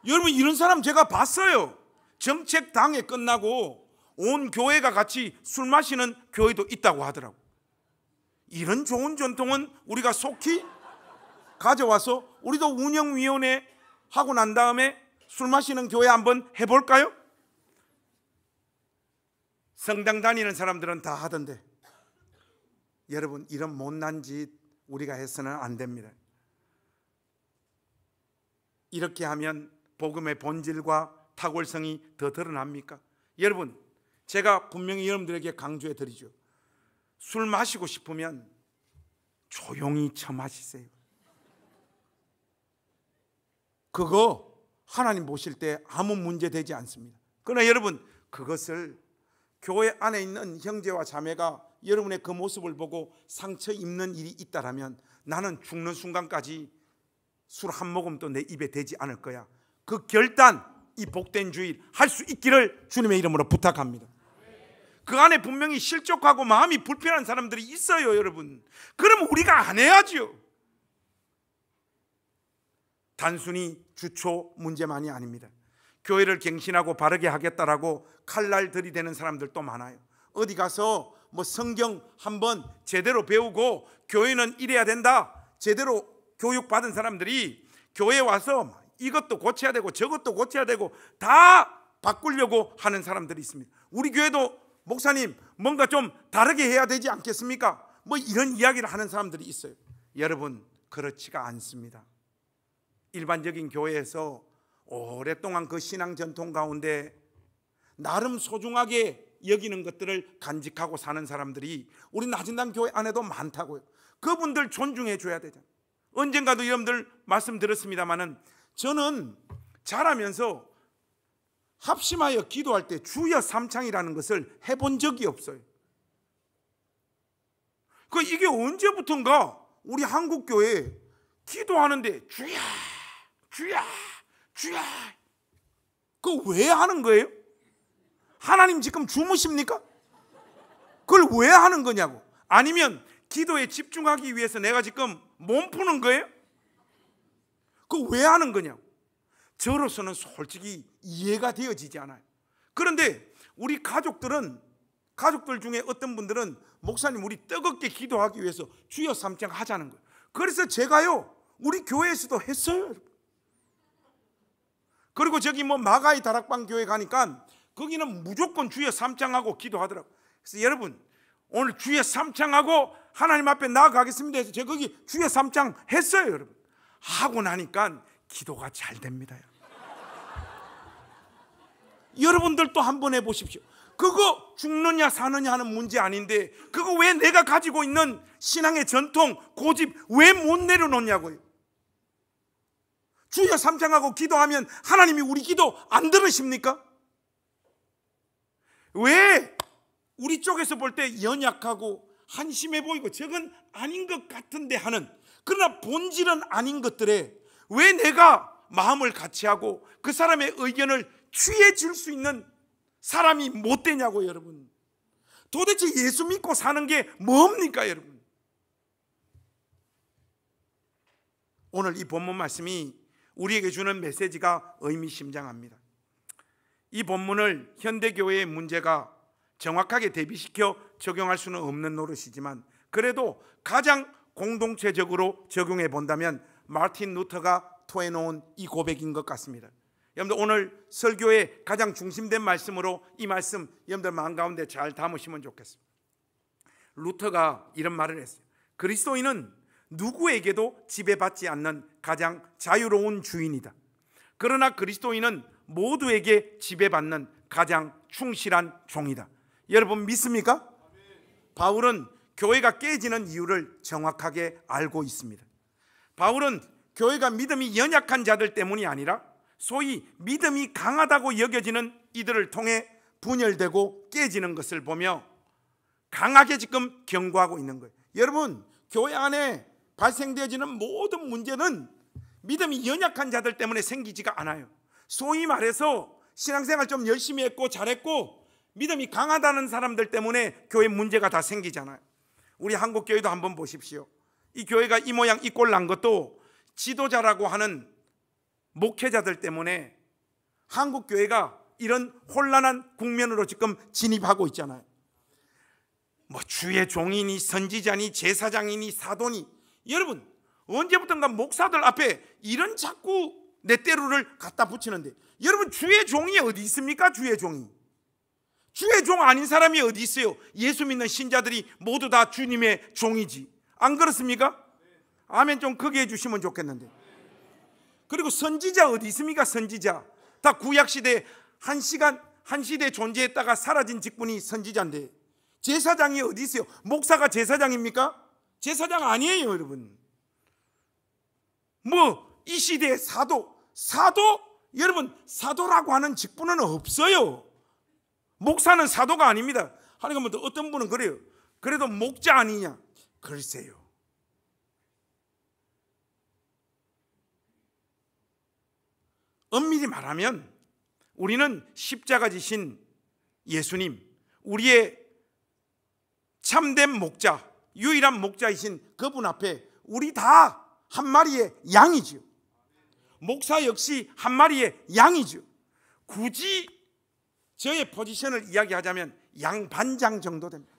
여러분, 이런 사람 제가 봤어요. 정책당회 끝나고 온 교회가 같이 술 마시는 교회도 있다고 하더라고. 이런 좋은 전통은 우리가 속히 가져와서 우리도 운영위원회 하고 난 다음에 술 마시는 교회 한번 해볼까요? 성당 다니는 사람들은 다 하던데, 여러분, 이런 못난 짓 우리가 해서는 안 됩니다. 이렇게 하면 복음의 본질과 탁월성이 더 드러납니까? 여러분, 제가 분명히 여러분들에게 강조해 드리죠. 술 마시고 싶으면 조용히 처마시세요. 그거 하나님 보실 때 아무 문제 되지 않습니다. 그러나 여러분, 그것을 교회 안에 있는 형제와 자매가 여러분의 그 모습을 보고 상처 입는 일이 있다라면 나는 죽는 순간까지 술 한 모금도 내 입에 대지 않을 거야. 그 결단, 이 복된 주일 할 수 있기를 주님의 이름으로 부탁합니다. 그 안에 분명히 실족하고 마음이 불편한 사람들이 있어요, 여러분. 그럼 우리가 안 해야죠. 단순히 주초 문제만이 아닙니다. 교회를 갱신하고 바르게 하겠다라고 칼날 들이대는 사람들도 많아요. 어디 가서 뭐 성경 한번 제대로 배우고 교회는 이래야 된다, 제대로 교육받은 사람들이 교회에 와서 이것도 고쳐야 되고 저것도 고쳐야 되고 다 바꾸려고 하는 사람들이 있습니다. 우리 교회도 목사님 뭔가 좀 다르게 해야 되지 않겠습니까? 뭐 이런 이야기를 하는 사람들이 있어요. 여러분, 그렇지가 않습니다. 일반적인 교회에서 오랫동안 그 신앙 전통 가운데 나름 소중하게 여기는 것들을 간직하고 사는 사람들이 우리 나진당 교회 안에도 많다고요. 그분들 존중해 줘야 되잖아요. 언젠가도 여러분들 말씀드렸습니다마는 저는 자라면서 합심하여 기도할 때 주여 삼창이라는 것을 해본 적이 없어요. 이게 언제부턴가 우리 한국 교회 기도하는데 주야 주야 주야, 그거 왜 하는 거예요? 하나님 지금 주무십니까? 그걸 왜 하는 거냐고. 아니면 기도에 집중하기 위해서 내가 지금 몸 푸는 거예요? 그거 왜 하는 거냐고. 저로서는 솔직히 이해가 되어지지 않아요. 그런데 우리 가족들 중에 어떤 분들은 목사님 우리 뜨겁게 기도하기 위해서 주여 삼창 하자는 거예요. 그래서 제가요 우리 교회에서도 했어요. 그리고 저기 뭐 마가이 다락방 교회 가니까 거기는 무조건 주여 삼창하고 기도하더라고요. 그래서 여러분, 오늘 주여 삼창하고 하나님 앞에 나아가겠습니다 해서 제가 거기 주여 삼창 했어요. 여러분, 하고 나니까 기도가 잘 됩니다. 여러분들도 한번 해보십시오. 그거 죽느냐 사느냐 하는 문제 아닌데 그거 왜 내가 가지고 있는 신앙의 전통, 고집 왜 못 내려놓냐고요. 주여 삼창하고 기도하면 하나님이 우리 기도 안 들으십니까? 왜 우리 쪽에서 볼 때 연약하고 한심해 보이고 저건 아닌 것 같은데 하는, 그러나 본질은 아닌 것들에 왜 내가 마음을 같이 하고 그 사람의 의견을 취해 줄 수 있는 사람이 못 되냐고. 여러분, 도대체 예수 믿고 사는 게 뭡니까? 여러분, 오늘 이 본문 말씀이 우리에게 주는 메시지가 의미심장합니다. 이 본문을 현대교회의 문제가 정확하게 대비시켜 적용할 수는 없는 노릇이지만 그래도 가장 공동체적으로 적용해 본다면 마틴 루터가 토해놓은 이 고백인 것 같습니다. 여러분들, 오늘 설교의 가장 중심된 말씀으로 이 말씀 여러분들 마음 가운데 잘 담으시면 좋겠습니다. 루터가 이런 말을 했어요. 그리스도인은 누구에게도 지배받지 않는 가장 자유로운 주인이다. 그러나 그리스도인은 모두에게 지배받는 가장 충실한 종이다. 여러분 믿습니까? 바울은 교회가 깨지는 이유를 정확하게 알고 있습니다. 바울은 교회가 믿음이 연약한 자들 때문이 아니라 소위 믿음이 강하다고 여겨지는 이들을 통해 분열되고 깨지는 것을 보며 강하게 지금 경고하고 있는 거예요. 여러분, 교회 안에 발생되어지는 모든 문제는 믿음이 연약한 자들 때문에 생기지가 않아요. 소위 말해서 신앙생활 좀 열심히 했고 잘했고 믿음이 강하다는 사람들 때문에 교회 문제가 다 생기잖아요. 우리 한국 교회도 한번 보십시오. 이 교회가 이 모양 이 꼴 난 것도 지도자라고 하는 목회자들 때문에 한국 교회가 이런 혼란한 국면으로 지금 진입하고 있잖아요. 뭐 주의 종이니 선지자니 제사장이니 사도니, 여러분 언제부턴가 목사들 앞에 이런 자꾸 내때루를 갖다 붙이는데, 여러분 주의 종이 어디 있습니까? 주의 종이, 주의 종 아닌 사람이 어디 있어요? 예수 믿는 신자들이 모두 다 주님의 종이지, 안 그렇습니까? 아멘 좀 크게 해주시면 좋겠는데. 그리고 선지자 어디 있습니까? 선지자 다 구약시대에 한 시대에 존재했다가 사라진 직분이 선지자인데, 제사장이 어디 있어요? 목사가 제사장입니까? 제사장 아니에요 여러분. 뭐 이 시대의 사도, 여러분 사도라고 하는 직분은 없어요. 목사는 사도가 아닙니다. 하니까 어떤 분은 그래요. 그래도 목자 아니냐? 글쎄요, 엄밀히 말하면 우리는 십자가 지신 예수님, 우리의 참된 목자, 유일한 목자이신 그분 앞에 우리 다 한 마리의 양이죠. 목사 역시 한 마리의 양이죠. 굳이 저의 포지션을 이야기하자면 양반장 정도 됩니다.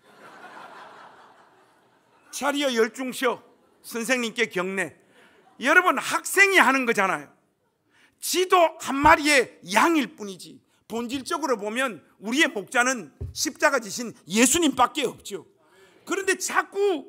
차리어 열중셔 선생님께 경례. 여러분 학생이 하는 거잖아요. 지도 한 마리의 양일 뿐이지 본질적으로 보면 우리의 목자는 십자가 지신 예수님밖에 없죠. 그런데 자꾸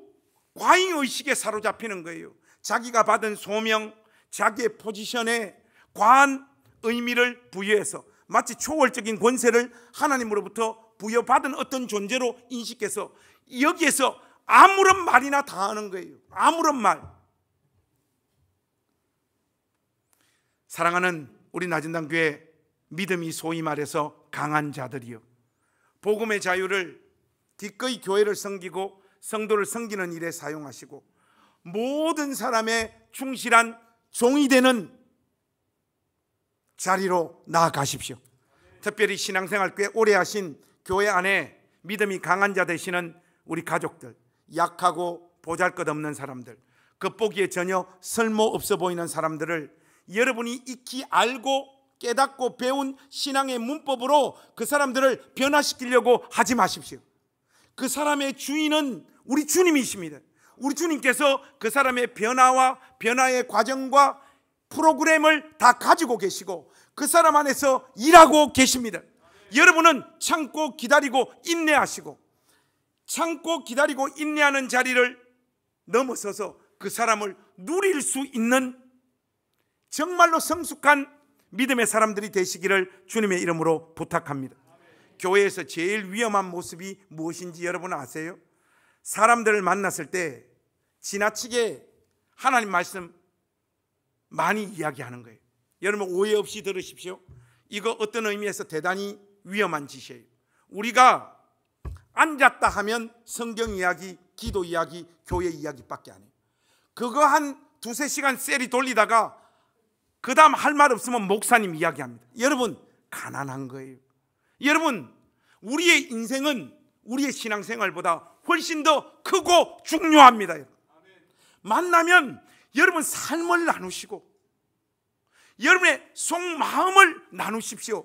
과잉의식에 사로잡히는 거예요. 자기가 받은 소명, 자기의 포지션에 과한 의미를 부여해서 마치 초월적인 권세를 하나님으로부터 부여받은 어떤 존재로 인식해서 여기에서 아무런 말이나 다 하는 거예요. 아무런 말. 사랑하는 우리 나진당교회 믿음이 소위 말해서 강한 자들이요, 복음의 자유를 기꺼이 교회를 섬기고 성도를 섬기는 일에 사용하시고 모든 사람의 충실한 종이 되는 자리로 나아가십시오. 특별히 신앙생활 꽤 오래 하신 교회 안에 믿음이 강한 자 되시는 우리 가족들, 약하고 보잘것없는 사람들, 겉보기에 전혀 쓸모없어 보이는 사람들을 여러분이 익히 알고 깨닫고 배운 신앙의 문법으로 그 사람들을 변화시키려고 하지 마십시오. 그 사람의 주인은 우리 주님이십니다. 우리 주님께서 그 사람의 변화와 변화의 과정과 프로그램을 다 가지고 계시고 그 사람 안에서 일하고 계십니다. 여러분은 참고 기다리고 인내하시고, 참고 기다리고 인내하는 자리를 넘어서서 그 사람을 누릴 수 있는 정말로 성숙한 믿음의 사람들이 되시기를 주님의 이름으로 부탁합니다. 교회에서 제일 위험한 모습이 무엇인지 여러분 아세요? 사람들을 만났을 때 지나치게 하나님 말씀 많이 이야기하는 거예요. 여러분 오해 없이 들으십시오. 이거 어떤 의미에서 대단히 위험한 짓이에요. 우리가 앉았다 하면 성경 이야기, 기도 이야기, 교회 이야기밖에 안 해요. 그거 한 두세 시간 셀이 돌리다가 그 다음 할 말 없으면 목사님 이야기합니다. 여러분 가난한 거예요. 여러분 우리의 인생은 우리의 신앙생활보다 훨씬 더 크고 중요합니다. 만나면 여러분 삶을 나누시고 여러분의 속마음을 나누십시오.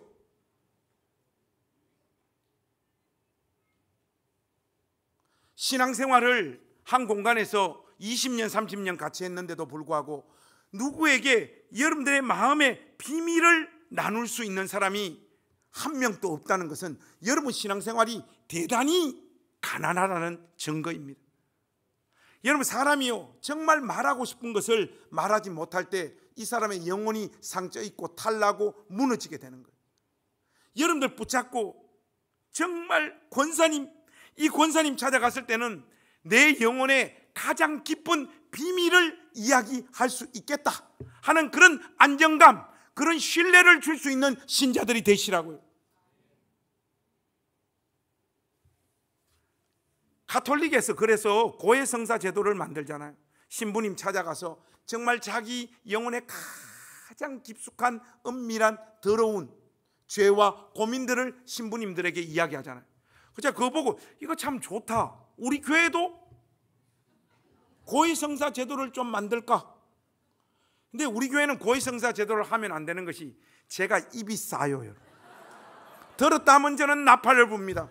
신앙생활을 한 공간에서 20년 30년 같이 했는데도 불구하고 누구에게 여러분들의 마음의 비밀을 나눌 수 있는 사람이 한 명도 없다는 것은 여러분 신앙생활이 대단히 가난하다는 증거입니다. 여러분 사람이요 정말 말하고 싶은 것을 말하지 못할 때 이 사람의 영혼이 상처 입고 탈나고 무너지게 되는 거예요. 여러분들 붙잡고 정말 권사님, 이 권사님 찾아갔을 때는 내 영혼의 가장 깊은 비밀을 이야기할 수 있겠다 하는 그런 안정감, 그런 신뢰를 줄 수 있는 신자들이 되시라고요. 가톨릭에서 그래서 고해성사 제도를 만들잖아요. 신부님 찾아가서 정말 자기 영혼의 가장 깊숙한 은밀한 더러운 죄와 고민들을 신부님들에게 이야기하잖아요. 그래서 그거 보고 이거 참 좋다, 우리 교회도 고해성사 제도를 좀 만들까? 근데 우리 교회는 고해성사 제도를 하면 안 되는 것이 제가 입이 싸요. 들었다 하면 저는 나팔을 붑니다.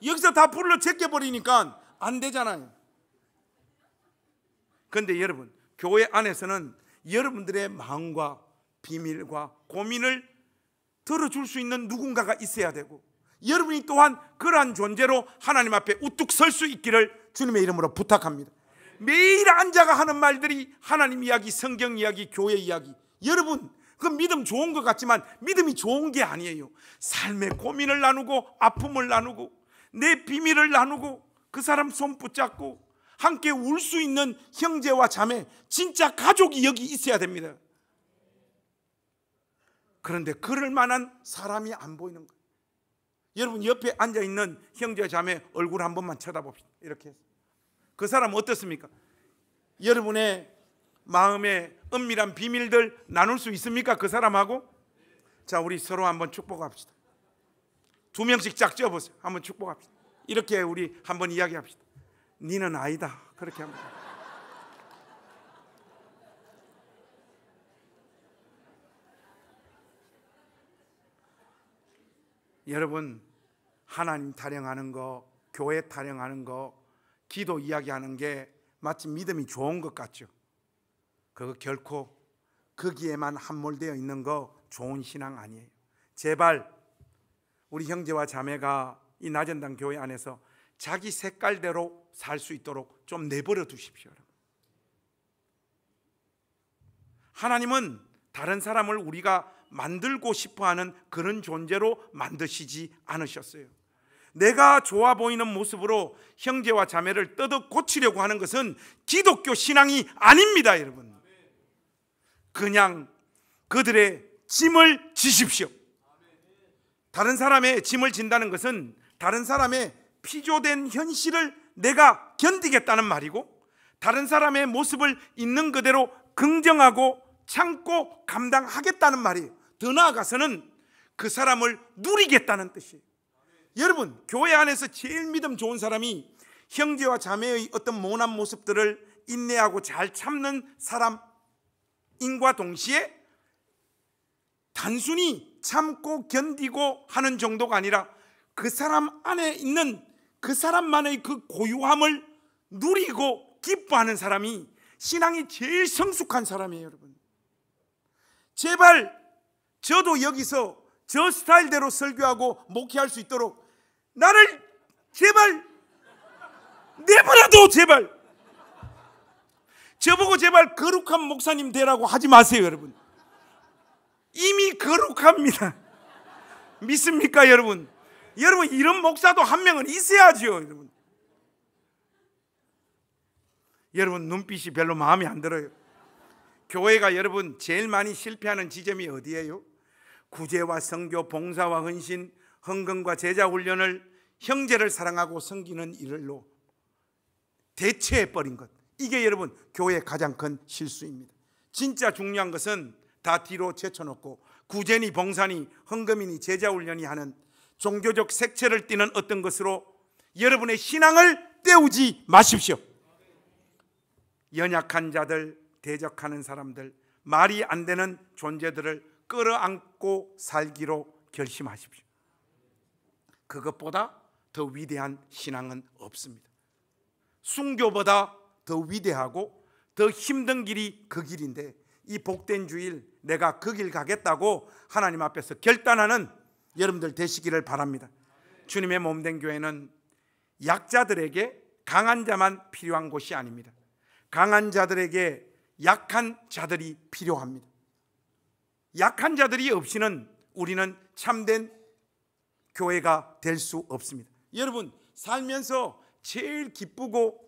여기서 다 불러 제껴버리니까 안 되잖아요. 그런데 여러분, 교회 안에서는 여러분들의 마음과 비밀과 고민을 들어줄 수 있는 누군가가 있어야 되고, 여러분이 또한 그러한 존재로 하나님 앞에 우뚝 설 수 있기를 주님의 이름으로 부탁합니다. 매일 앉아가 하는 말들이 하나님 이야기, 성경 이야기, 교회 이야기. 여러분, 그 믿음 좋은 것 같지만 믿음이 좋은 게 아니에요. 삶의 고민을 나누고 아픔을 나누고 내 비밀을 나누고 그 사람 손 붙잡고 함께 울 수 있는 형제와 자매, 진짜 가족이 여기 있어야 됩니다. 그런데 그럴 만한 사람이 안 보이는 거예요. 여러분, 옆에 앉아있는 형제 자매 얼굴 한 번만 쳐다봅시다. 이렇게 해서 그 사람 어떻습니까? 여러분의 마음의 은밀한 비밀들 나눌 수 있습니까? 그 사람하고? 자, 우리 서로 한번 축복합시다. 2명씩 짝 지어보세요. 한번 축복합시다. 이렇게 우리 한번 이야기합시다. 니는 아니다. 그렇게 합니다. 여러분, 하나님 타령하는 거, 교회 타령하는 거, 기도 이야기하는 게 마치 믿음이 좋은 것 같죠. 그거 결코 거기에만 함몰되어 있는 거 좋은 신앙 아니에요. 제발 우리 형제와 자매가 이 나전당 교회 안에서 자기 색깔대로 살 수 있도록 좀 내버려 두십시오. 하나님은 다른 사람을 우리가 만들고 싶어하는 그런 존재로 만드시지 않으셨어요. 내가 좋아 보이는 모습으로 형제와 자매를 뜯어 고치려고 하는 것은 기독교 신앙이 아닙니다. 여러분, 그냥 그들의 짐을 지십시오. 다른 사람의 짐을 진다는 것은 다른 사람의 피조된 현실을 내가 견디겠다는 말이고, 다른 사람의 모습을 있는 그대로 긍정하고 참고 감당하겠다는 말이에요. 더 나아가서는 그 사람을 누리겠다는 뜻이에요. 여러분, 교회 안에서 제일 믿음 좋은 사람이 형제와 자매의 어떤 모난 모습들을 인내하고 잘 참는 사람인과 동시에 단순히 참고 견디고 하는 정도가 아니라 그 사람 안에 있는 그 사람만의 그 고유함을 누리고 기뻐하는 사람이 신앙이 제일 성숙한 사람이에요. 여러분, 제발 저도 여기서 저 스타일대로 설교하고 목회할 수 있도록 나를 제발 내버려둬. 제발 저보고 제발 거룩한 목사님 되라고 하지 마세요. 여러분, 이미 거룩합니다. 믿습니까 여러분? 여러분, 이런 목사도 한 명은 있어야죠. 여러분 눈빛이 별로 마음에 안 들어요. 교회가 여러분 제일 많이 실패하는 지점이 어디예요? 구제와 선교, 봉사와 헌신, 헌금과 제자 훈련을 형제를 사랑하고 섬기는 일로 대체해버린 것, 이게 여러분 교회의 가장 큰 실수입니다. 진짜 중요한 것은 다 뒤로 제쳐놓고 구제니 봉사니 헌금이니 제자 훈련이 하는 종교적 색채를 띠는 어떤 것으로 여러분의 신앙을 때우지 마십시오. 연약한 자들, 대적하는 사람들, 말이 안 되는 존재들을 끌어안고 살기로 결심하십시오. 그것보다 더 위대한 신앙은 없습니다. 순교보다 더 위대하고 더 힘든 길이 그 길인데, 이 복된 주일 내가 그 길 가겠다고 하나님 앞에서 결단하는 여러분들 되시기를 바랍니다. 주님의 몸된 교회는 약자들에게 강한 자만 필요한 곳이 아닙니다. 강한 자들에게 약한 자들이 필요합니다. 약한 자들이 없이는 우리는 참된 교회가 될 수 없습니다. 여러분, 살면서 제일 기쁘고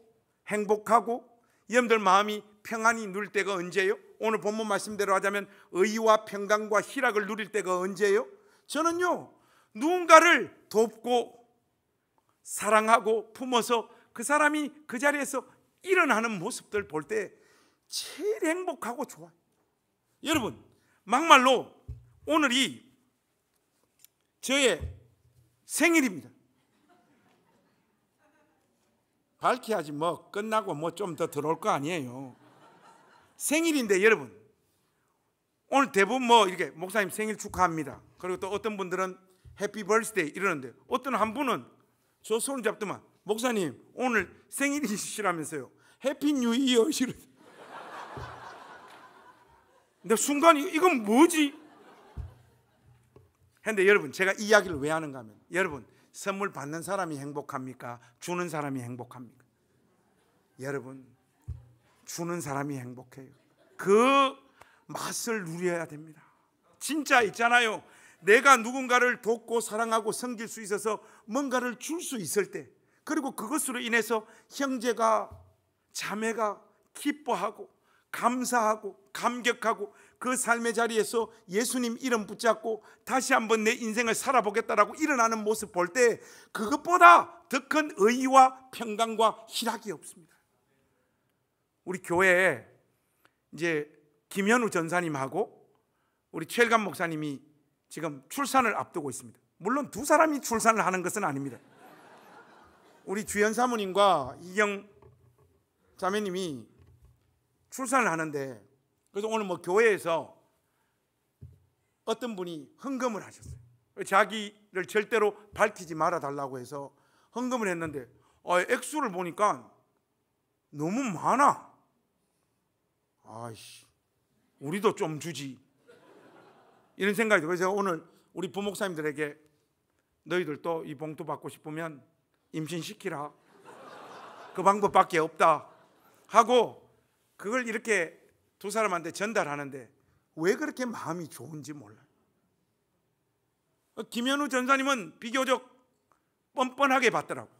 행복하고 여러분들 마음이 평안이 누릴 때가 언제예요? 오늘 본문 말씀대로 하자면 의와 평강과 희락을 누릴 때가 언제예요? 저는요, 누군가를 돕고 사랑하고 품어서 그 사람이 그 자리에서 일어나는 모습들 볼 때 제일 행복하고 좋아요. 여러분, 막말로 오늘이 저의 생일입니다. 밝혀야지 뭐 끝나고 뭐 좀 더 들어올 거 아니에요. 생일인데 여러분, 오늘 대부분 뭐 이렇게 목사님 생일 축하합니다. 그리고 또 어떤 분들은 해피 버스데이 이러는데, 어떤 한 분은 저 손을 잡더만, 목사님 오늘 생일이시라면서요. 해피 뉴 이어 이러. 근데 순간 이건 뭐지? 근데 여러분, 제가 이 이야기를 왜 하는가 하면, 여러분, 선물 받는 사람이 행복합니까? 주는 사람이 행복합니까? 여러분, 주는 사람이 행복해요. 그 맛을 누려야 됩니다. 진짜 있잖아요, 내가 누군가를 돕고 사랑하고 섬길 수 있어서 뭔가를 줄 수 있을 때, 그리고 그것으로 인해서 형제가 자매가 기뻐하고 감사하고 감격하고 그 삶의 자리에서 예수님 이름 붙잡고 다시 한번 내 인생을 살아보겠다라고 일어나는 모습 볼 때, 그것보다 더 큰 의와 평강과 희락이 없습니다. 우리 교회에 이제 김현우 전사님하고 우리 최일감 목사님이 지금 출산을 앞두고 있습니다. 물론 두 사람이 출산을 하는 것은 아닙니다. 우리 주연 사모님과 이경 자매님이 출산을 하는데, 그래서 오늘 뭐 교회에서 어떤 분이 헌금을 하셨어요. 자기를 절대로 밝히지 말아 달라고 해서 헌금을 했는데, 액수를 보니까 너무 많아. 아이씨, 우리도 좀 주지, 이런 생각이 들어요. 그래서 오늘 우리 부목사님들에게 너희들도 이 봉투 받고 싶으면 임신시키라, 그 방법밖에 없다 하고 그걸 이렇게 두 사람한테 전달하는데, 왜 그렇게 마음이 좋은지 몰라요. 김현우 전사님은 비교적 뻔뻔하게 받더라고.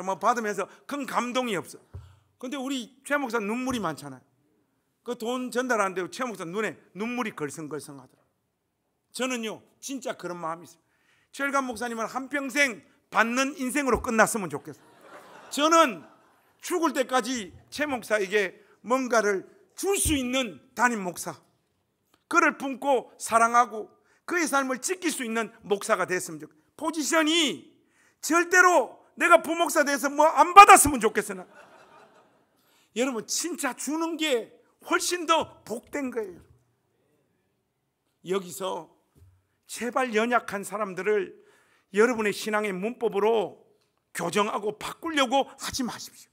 뭐 받으면서 큰 감동이 없어. 근데 우리 최 목사 눈물이 많잖아요. 그 돈 전달하는데 최 목사 눈에 눈물이 걸성걸성하더라고요. 저는요, 진짜 그런 마음이 있어요. 최일감 목사님은 한평생 받는 인생으로 끝났으면 좋겠어요. 저는 죽을 때까지 최 목사에게 뭔가를 줄 수 있는 담임 목사, 그를 품고 사랑하고 그의 삶을 지킬 수 있는 목사가 됐으면 좋겠어요. 포지션이 절대로 내가 부목사 돼서 뭐 안 받았으면 좋겠으나, 여러분, 진짜 주는 게 훨씬 더 복된 거예요. 여기서 제발 연약한 사람들을 여러분의 신앙의 문법으로 교정하고 바꾸려고 하지 마십시오.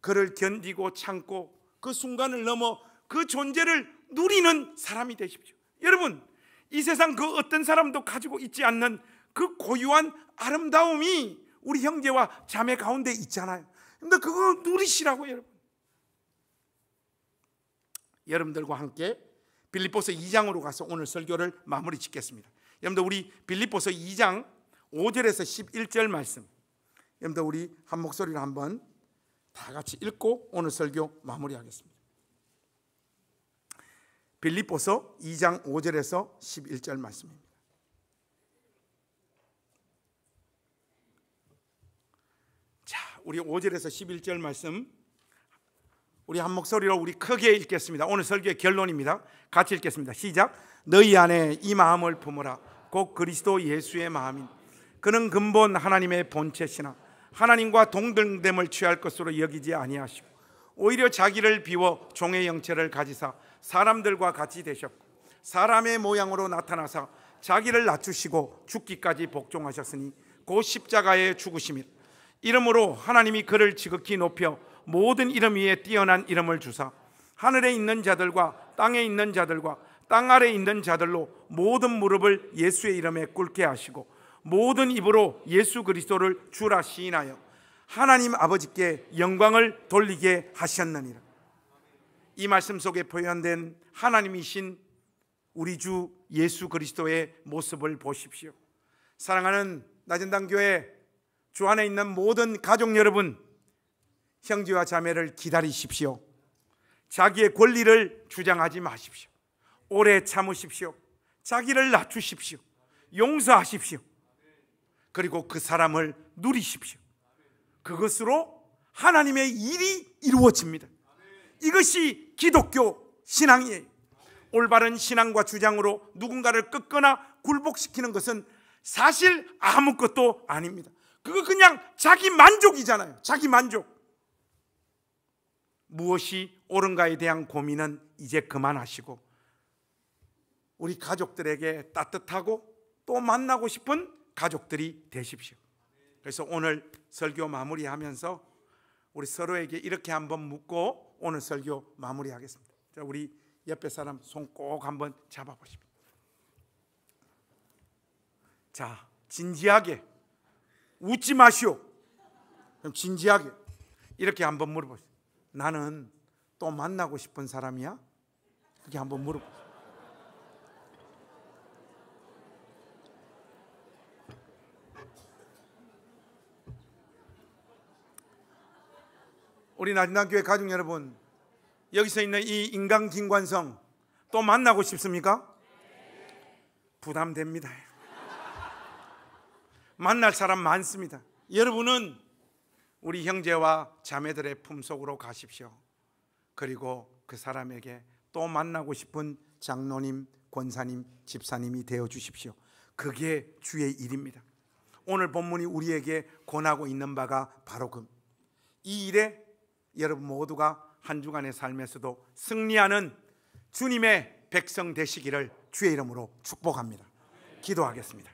그를 견디고 참고 그 순간을 넘어 그 존재를 누리는 사람이 되십시오. 여러분, 이 세상 그 어떤 사람도 가지고 있지 않는 그 고유한 아름다움이 우리 형제와 자매 가운데 있잖아요. 근데 그거 누리시라고. 여러분들과 함께 빌립보서 2장으로 가서 오늘 설교를 마무리 짓겠습니다. 여러분들, 우리 빌립보서 2장 5절에서 11절 말씀, 여러분들 우리 한 목소리로 한번 다 같이 읽고 오늘 설교 마무리하겠습니다. 빌립보서 2장 5절에서 11절 말씀입니다. 자, 우리 5절에서 11절 말씀 우리 한 목소리로 우리 크게 읽겠습니다. 오늘 설교의 결론입니다. 같이 읽겠습니다. 시작. 너희 안에 이 마음을 품으라. 곧 그리스도 예수의 마음인, 그는 근본 하나님의 본체시나 하나님과 동등됨을 취할 것으로 여기지 아니하시고 오히려 자기를 비워 종의 형체를 가지사 사람들과 같이 되셨고 사람의 모양으로 나타나사 자기를 낮추시고 죽기까지 복종하셨으니 곧 십자가에 죽으심이라. 이러므로 하나님이 그를 지극히 높여 모든 이름 위에 뛰어난 이름을 주사 하늘에 있는 자들과 땅에 있는 자들과 땅 아래에 있는 자들로 모든 무릎을 예수의 이름에 꿇게 하시고 모든 입으로 예수 그리스도를 주라 시인하여 하나님 아버지께 영광을 돌리게 하셨느니라. 이 말씀 속에 표현된 하나님이신 우리 주 예수 그리스도의 모습을 보십시오. 사랑하는 나전당교회 주 안에 있는 모든 가족 여러분, 형제와 자매를 기다리십시오. 자기의 권리를 주장하지 마십시오. 오래 참으십시오. 자기를 낮추십시오. 용서하십시오. 그리고 그 사람을 누리십시오. 그것으로 하나님의 일이 이루어집니다. 이것이 기독교 신앙이에요. 올바른 신앙과 주장으로 누군가를 꺾거나 굴복시키는 것은 사실 아무것도 아닙니다. 그거 그냥 자기 만족이잖아요. 자기 만족. 무엇이 옳은가에 대한 고민은 이제 그만하시고 우리 가족들에게 따뜻하고 또 만나고 싶은 가족들이 되십시오. 그래서 오늘 설교 마무리하면서 우리 서로에게 이렇게 한번 묻고 오늘 설교 마무리하겠습니다. 자, 우리 옆에 사람 손 꼭 한번 잡아보십시오. 자, 진지하게 웃지 마시오. 그럼 진지하게 이렇게 한번 물어보세요. 나는 또 만나고 싶은 사람이야? 그렇게 한번 물어보세요. 우리 나진단교회 가족 여러분, 여기서 있는 이 인간 김관성 또 만나고 싶습니까? 부담됩니다. 만날 사람 많습니다. 여러분은 우리 형제와 자매들의 품속으로 가십시오. 그리고 그 사람에게 또 만나고 싶은 장로님, 권사님, 집사님이 되어 주십시오. 그게 주의 일입니다. 오늘 본문이 우리에게 권하고 있는 바가 바로 이 일에 여러분 모두가 한 주간의 삶에서도 승리하는 주님의 백성 되시기를 주의 이름으로 축복합니다. 기도하겠습니다.